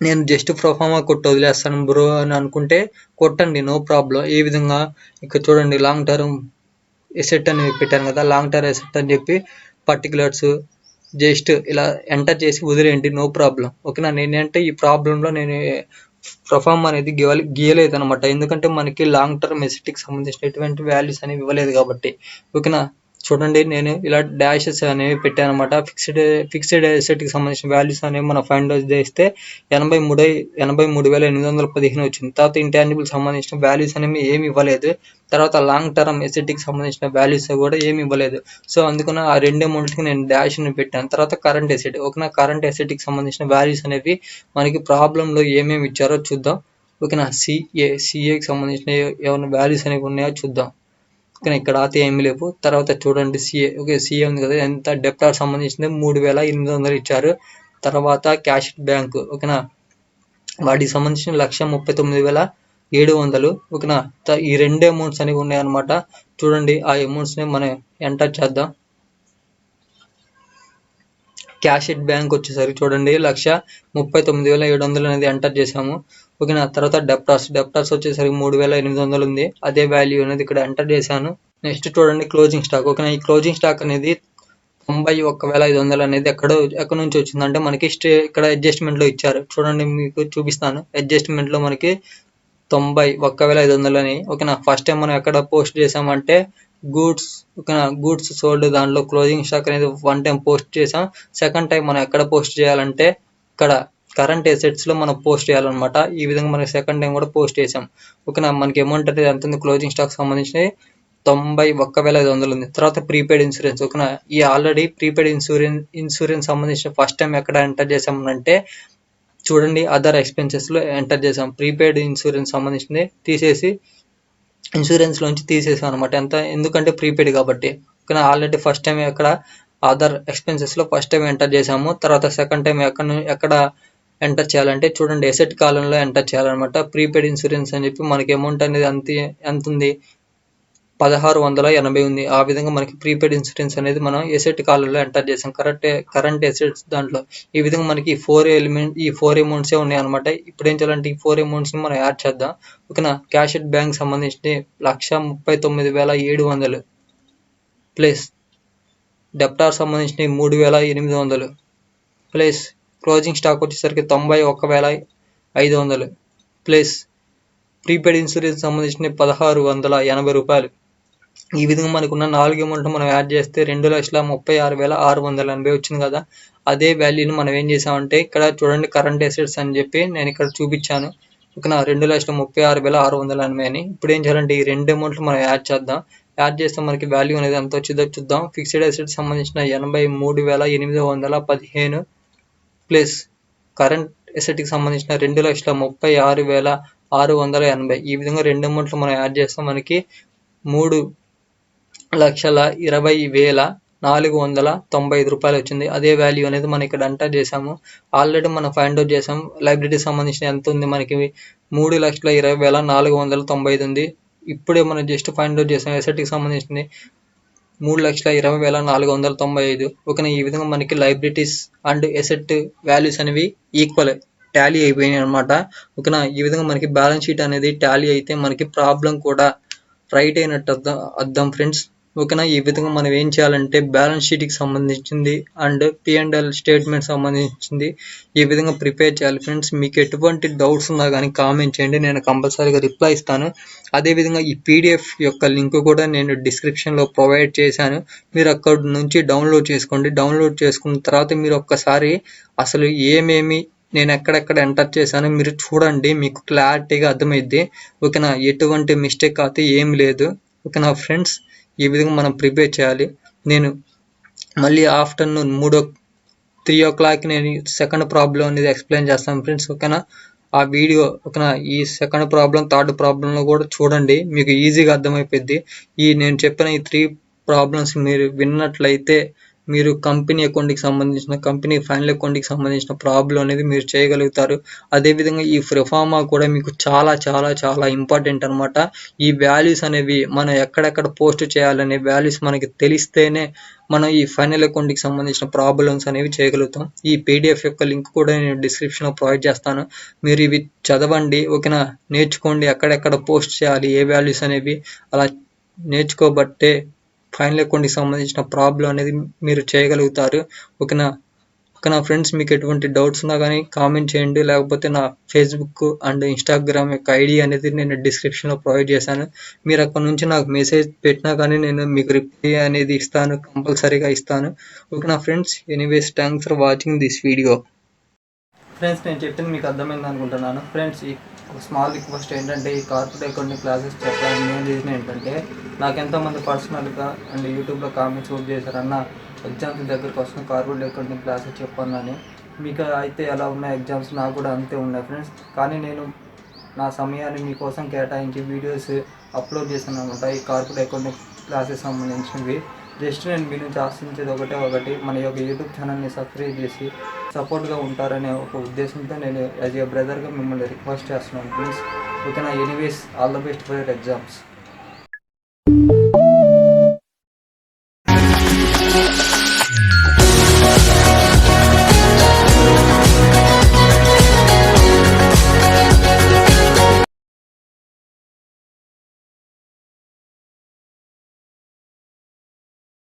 నేను జస్ట్ ప్రొఫార్మా కొట్టి వదిలేస్తాను బ్రో అని అనుకుంటే కొట్టండి, నో ప్రాబ్లం. ఏ విధంగా ఇక్కడ చూడండి లాంగ్ టర్మ్ ఎసెట్ అని పెట్టాను కదా, లాంగ్ టర్మ్ ఎసెట్ అని చెప్పి పర్టికులర్స్ జస్ట్ ఇలా ఎంటర్ చేసి వదిలేయండి, నో ప్రాబ్లం. ఓకేనా, నేనంటే ఈ ప్రాబ్లంలో నేను ప్రొఫార్మా అనేది గీయలేదు అనమాట. ఎందుకంటే మనకి లాంగ్ టర్మ్ ఎసెట్కి సంబంధించిన ఎటువంటి వాల్యూస్ అనేవి ఇవ్వలేదు కాబట్టి. ఓకేనా, చూడండి నేను ఇలా డాషెస్ అనేవి పెట్టాను అనమాట. ఫిక్స్డ్ అసెట్కి సంబంధించిన వాల్యూస్ అనేవి మనం ఫైండ్ అవుట్ చేస్తే 83,815 వచ్చింది. తర్వాత ఇంటాంజిబుల్ సంబంధించిన వాల్యూస్ అనేవి ఏమి ఇవ్వలేదు. తర్వాత లాంగ్ టర్మ్ ఎసెట్కి సంబంధించిన వాల్యూస్ కూడా ఏమి ఇవ్వలేదు. సో అందుకని ఆ రెండు అమౌంట్కి నేను డాష్ని పెట్టాను. తర్వాత కరెంట్ ఎసెట్. ఓకేనా, కరెంట్ ఎసెట్కి సంబంధించిన వాల్యూస్ అనేవి మనకి ప్రాబ్లంలో ఏమేమి ఇచ్చారో చూద్దాం. ఓకేనా, సిఏకి సంబంధించిన ఏమైనా వాల్యూస్ అనేవి ఉన్నాయో చూద్దాం. ఓకేనా, ఇక్కడ అయితే ఏమి లేవు. తర్వాత చూడండి సిఏ. ఓకే, సిఏ ఉంది కదా, ఎంత డెప్టార్ సంబంధించింది 3,800 ఇచ్చారు. తర్వాత క్యాష్ బ్యాంక్. ఓకేనా, వాటికి సంబంధించిన 1,39,700. ఓకేనా, ఈ రెండు అమౌంట్స్ అనేవి ఉన్నాయన్నమాట. చూడండి ఆ అమౌంట్స్ని మనం ఎంటర్ చేద్దాం. క్యాష్ ఎట్ బ్యాంక్ వచ్చేసరికి చూడండి 1,39,700 అనేది ఎంటర్ చేసాము. ఓకేనా, తర్వాత డెప్టార్స్ వచ్చేసరికి 3,800 ఉంది. అదే వాల్యూ అనేది ఇక్కడ ఎంటర్ చేశాను. నెక్స్ట్ చూడండి క్లోజింగ్ స్టాక్. ఓకేనా, ఈ క్లోజింగ్ స్టాక్ అనేది 91,500 అనేది ఎక్కడ నుంచి వచ్చిందంటే మనకి ఇక్కడ అడ్జస్ట్మెంట్లో ఇచ్చారు. చూడండి మీకు చూపిస్తాను. అడ్జస్ట్మెంట్లో మనకి 91,500 అని. ఓకేనా, ఫస్ట్ టైం మనం ఎక్కడ పోస్ట్ చేసామంటే గూడ్స్. ఓకేనా, గూడ్స్ సోల్డ్ దాంట్లో క్లోజింగ్ స్టాక్ అనేది వన్ టైం పోస్ట్ చేసాం. సెకండ్ టైం మనం ఎక్కడ పోస్ట్ చేయాలంటే ఇక్కడ కరెంట్ అసెట్స్లో మనం పోస్ట్ చేయాలన్నమాట. ఈ విధంగా మనం సెకండ్ టైం కూడా పోస్ట్ చేసాం. ఓకేనా, మనకి అమౌంట్ అనేది ఎంత ఉంది, క్లోజింగ్ స్టాక్ సంబంధించి 91,500 ఉంది. తర్వాత ప్రీపెయిడ్ ఇన్సూరెన్స్. ఓకేనా, ఈ ఆల్రెడీ ప్రీపెయిడ్ ఇన్సూరెన్స్ సంబంధించిన ఫస్ట్ టైం ఎక్కడ ఎంటర్ చేసామంటే చూడండి అదర్ ఎక్స్పెన్సెస్లో ఎంటర్ చేసాం. ప్రీపెయిడ్ ఇన్సూరెన్స్ సంబంధించింది తీసేసి ఇన్సూరెన్స్లోంచి తీసేసాం అనమాట. ఎందుకంటే ప్రీపెయిడ్ కాబట్టి. కానీ ఆల్రెడీ ఫస్ట్ టైం ఎక్కడ అదర్ ఎక్స్పెన్సెస్లో ఫస్ట్ టైం ఎంటర్ చేసాము. తర్వాత సెకండ్ టైం ఎక్కడ ఎంటర్ చేయాలంటే చూడండి ఎసెట్ కాలంలో ఎంటర్ చేయాలన్నమాట. ప్రీపెయిడ్ ఇన్సూరెన్స్ అని చెప్పి మనకి అమౌంట్ అనేది ఎంత ఉంది, 1680 ఉంది. ఆ విధంగా మనకి ప్రీపెయిడ్ ఇన్సూరెన్స్ అనేది మనం ఎసెట్ కాలంలో ఎంటర్ చేసాం. కరెంట్ ఎసెట్స్ దాంట్లో ఈ విధంగా మనకి ఈ ఫోర్ అమౌంట్సే ఉన్నాయి అనమాట. ఇప్పుడు ఏం చేయాలంటే ఈ 4 అమౌంట్స్ని మనం యాడ్ చేద్దాం. ఓకేనా. క్యాష్ ఎట్ బ్యాంక్ సంబంధించి 1,39,700 ప్లస్ డెప్టార్ సంబంధించి 3,800 ప్లస్ క్లోజింగ్ స్టాక్ వచ్చేసరికి 91,500 ప్లస్ ప్రీపెయిడ్ ఇన్సూరెన్స్ సంబంధించిన 1,680 రూపాయలు. ఈ విధంగా మనకున్న 4 అమౌంట్ మనం యాడ్ చేస్తే 2,36,680 వచ్చింది కదా. అదే వాల్యూని మనం ఏం చేసామంటే ఇక్కడ చూడండి కరెంట్ అసెట్స్ అని చెప్పి నేను ఇక్కడ చూపించాను. ఓకేనా. 2,36,680 అని. ఇప్పుడు ఏం చేయాలంటే ఈ 2 అమౌంట్లు మనం యాడ్ చేద్దాం. యాడ్ చేస్తే మనకి వాల్యూ అనేది ఎంత వచ్చిందో చూద్దాం. ఫిక్స్డ్ అసెట్స్ సంబంధించిన 83,815 ప్లస్ కరెంట్ అసెట్కి సంబంధించిన 2,36,680. ఈ విధంగా 2 అమౌంట్లు మనం యాడ్ చేస్తాం. మనకి 3,20,495 రూపాయలు వచ్చింది. అదే వాల్యూ అనేది మనం ఇక్కడ ఎంటర్ చేసాము. ఆల్రెడీ మనం ఫైండ్ అవుట్ చేసాం. లైబ్రరీకి సంబంధించిన ఎంత ఉంది, మనకి 3,20,495 ఉంది. ఇప్పుడే మనం జస్ట్ ఫైండ్ అవుట్ చేసాం. ఎసెట్కి సంబంధించింది 3,20,495. ఓకేనా. ఈ విధంగా మనకి లైబిలిటీస్ అండ్ ఎసెట్ వాల్యూస్ అనేవి ఈక్వల్ టాలీ అయిపోయినాయి అనమాట. ఓకేనా. ఈ విధంగా మనకి బ్యాలెన్స్ షీట్ అనేది టాలీ అయితే మనకి ప్రాబ్లం కూడా రైట్ అయినట్టు అర్థం ఫ్రెండ్స్. ఓకేనా. ఈ విధంగా మనం ఏం చేయాలంటే బ్యాలెన్స్ షీట్కి సంబంధించింది అండ్ P&L స్టేట్మెంట్ సంబంధించింది ఈ విధంగా ప్రిపేర్ చేయాలి ఫ్రెండ్స్. మీకు ఎటువంటి డౌట్స్ ఉన్నా కానీ కామెంట్ చేయండి, నేను కంపల్సరీగా రిప్లై ఇస్తాను. అదేవిధంగా ఈ PDF యొక్క లింక్ కూడా నేను డిస్క్రిప్షన్లో ప్రొవైడ్ చేశాను. మీరు అక్కడ నుంచి డౌన్లోడ్ చేసుకోండి. డౌన్లోడ్ చేసుకున్న తర్వాత మీరు ఒక్కసారి అసలు ఏమేమి నేను ఎక్కడెక్కడ ఎంటర్ చేశాను మీరు చూడండి, మీకు క్లారిటీగా అర్థమైద్ది. ఓకేనా. ఎటువంటి మిస్టేక్ అయితే ఏం లేదు. ఓకేనా ఫ్రెండ్స్. ఈ విధంగా మనం ప్రిపేర్ చేయాలి. నేను మళ్ళీ ఆఫ్టర్నూన్ 3 o'clock నేను సెకండ్ ప్రాబ్లం అనేది ఎక్స్ప్లెయిన్ చేస్తాను ఫ్రెండ్స్. ఓకేనా. ఆ వీడియో ఓకేనా. ఈ సెకండ్ ప్రాబ్లం థర్డ్ ప్రాబ్లంలో కూడా చూడండి, మీకు ఈజీగా అర్థమైపోద్ది. నేను చెప్పిన ఈ 3 ప్రాబ్లమ్స్ మీరు విన్నట్లయితే మీరు కంపెనీ అకౌంట్కి సంబంధించిన కంపెనీ ఫైనల్ అకౌంట్కి సంబంధించిన ప్రాబ్లం అనేది మీరు చేయగలుగుతారు. అదేవిధంగా ఈ ప్రొఫార్మా కూడా మీకు చాలా చాలా చాలా ఇంపార్టెంట్ అనమాట. ఈ వాల్యూస్ అనేవి మనం ఎక్కడెక్కడ పోస్ట్ చేయాలనే వాల్యూస్ మనకి తెలిస్తేనే మనం ఈ ఫైనల్ అకౌంట్కి సంబంధించిన ప్రాబ్లమ్స్ అనేవి చేయగలుగుతాం. ఈ PDF యొక్క లింక్ కూడా నేను డిస్క్రిప్షన్లో ప్రొవైడ్ చేస్తాను. మీరు ఇవి చదవండి. ఓకేనా. నేర్చుకోండి ఎక్కడెక్కడ పోస్ట్ చేయాలి, ఏ వాల్యూస్ అనేవి అలా నేర్చుకోబట్టే ఫైనల్ అకౌంట్కి సంబంధించిన ప్రాబ్లం అనేది మీరు చేయగలుగుతారు. ఓకేనా. ఫ్రెండ్స్, మీకు ఎటువంటి డౌట్స్ ఉన్నా కానీ కామెంట్ చేయండి. లేకపోతే నా ఫేస్బుక్ అండ్ ఇన్స్టాగ్రామ్ యొక్క ఐడి అనేది నేను డిస్క్రిప్షన్లో ప్రొవైడ్ చేశాను. మీరు అక్కడ నుంచి నాకు మెసేజ్ పెట్టినా కానీ నేను మీకు రిప్లై అనేది ఇస్తాను, కంపల్సరీగా ఇస్తాను. ఓకేనా friends. Anyways thanks for watching this video. Friends, నేను చెప్పింది మీకు అర్థమైంది అనుకుంటున్నాను. ఫ్రెండ్స్, ఈ స్మాల్ రిక్వెస్ట్ ఏంటంటే ఈ కార్పొరేట్ అకౌంటింగ్ క్లాసెస్ చెప్పడానికి మెయిన్ రీజన్ ఏంటంటే నాకు ఎంతోమంది పర్సనల్గా అండ్ యూట్యూబ్లో కామెంట్స్ కూడా చేశారన్న ఎగ్జామ్స్ దగ్గరకు వస్తున్న కార్పొరేట్ అకౌంటింగ్ క్లాసెస్ చెప్పాను అని. మీకు అయితే ఎలా ఉన్నాయి ఎగ్జామ్స్, నాకు కూడా అంతే ఉన్నాయి ఫ్రెండ్స్. కానీ నేను నా సమయాన్ని మీకోసం కేటాయించి వీడియోస్ అప్లోడ్ చేశాను అనమాట. ఈ కార్పొరేట్ అకౌంటింగ్ క్లాసెస్ సంబంధించినవి జస్ట్ నేను మీ నుంచి ఆశించేది ఒకటి మన యొక్క యూట్యూబ్ ఛానల్ని సబ్స్క్రైబ్ చేసి సపోర్ట్గా ఉంటారనే ఒక ఉద్దేశంతో నేను యాజ్ ఏ బ్రదర్గా మిమ్మల్ని రిక్వెస్ట్ చేస్తున్నాను ప్లీజ్. ఓకేనా. Anyways all the best for your exams.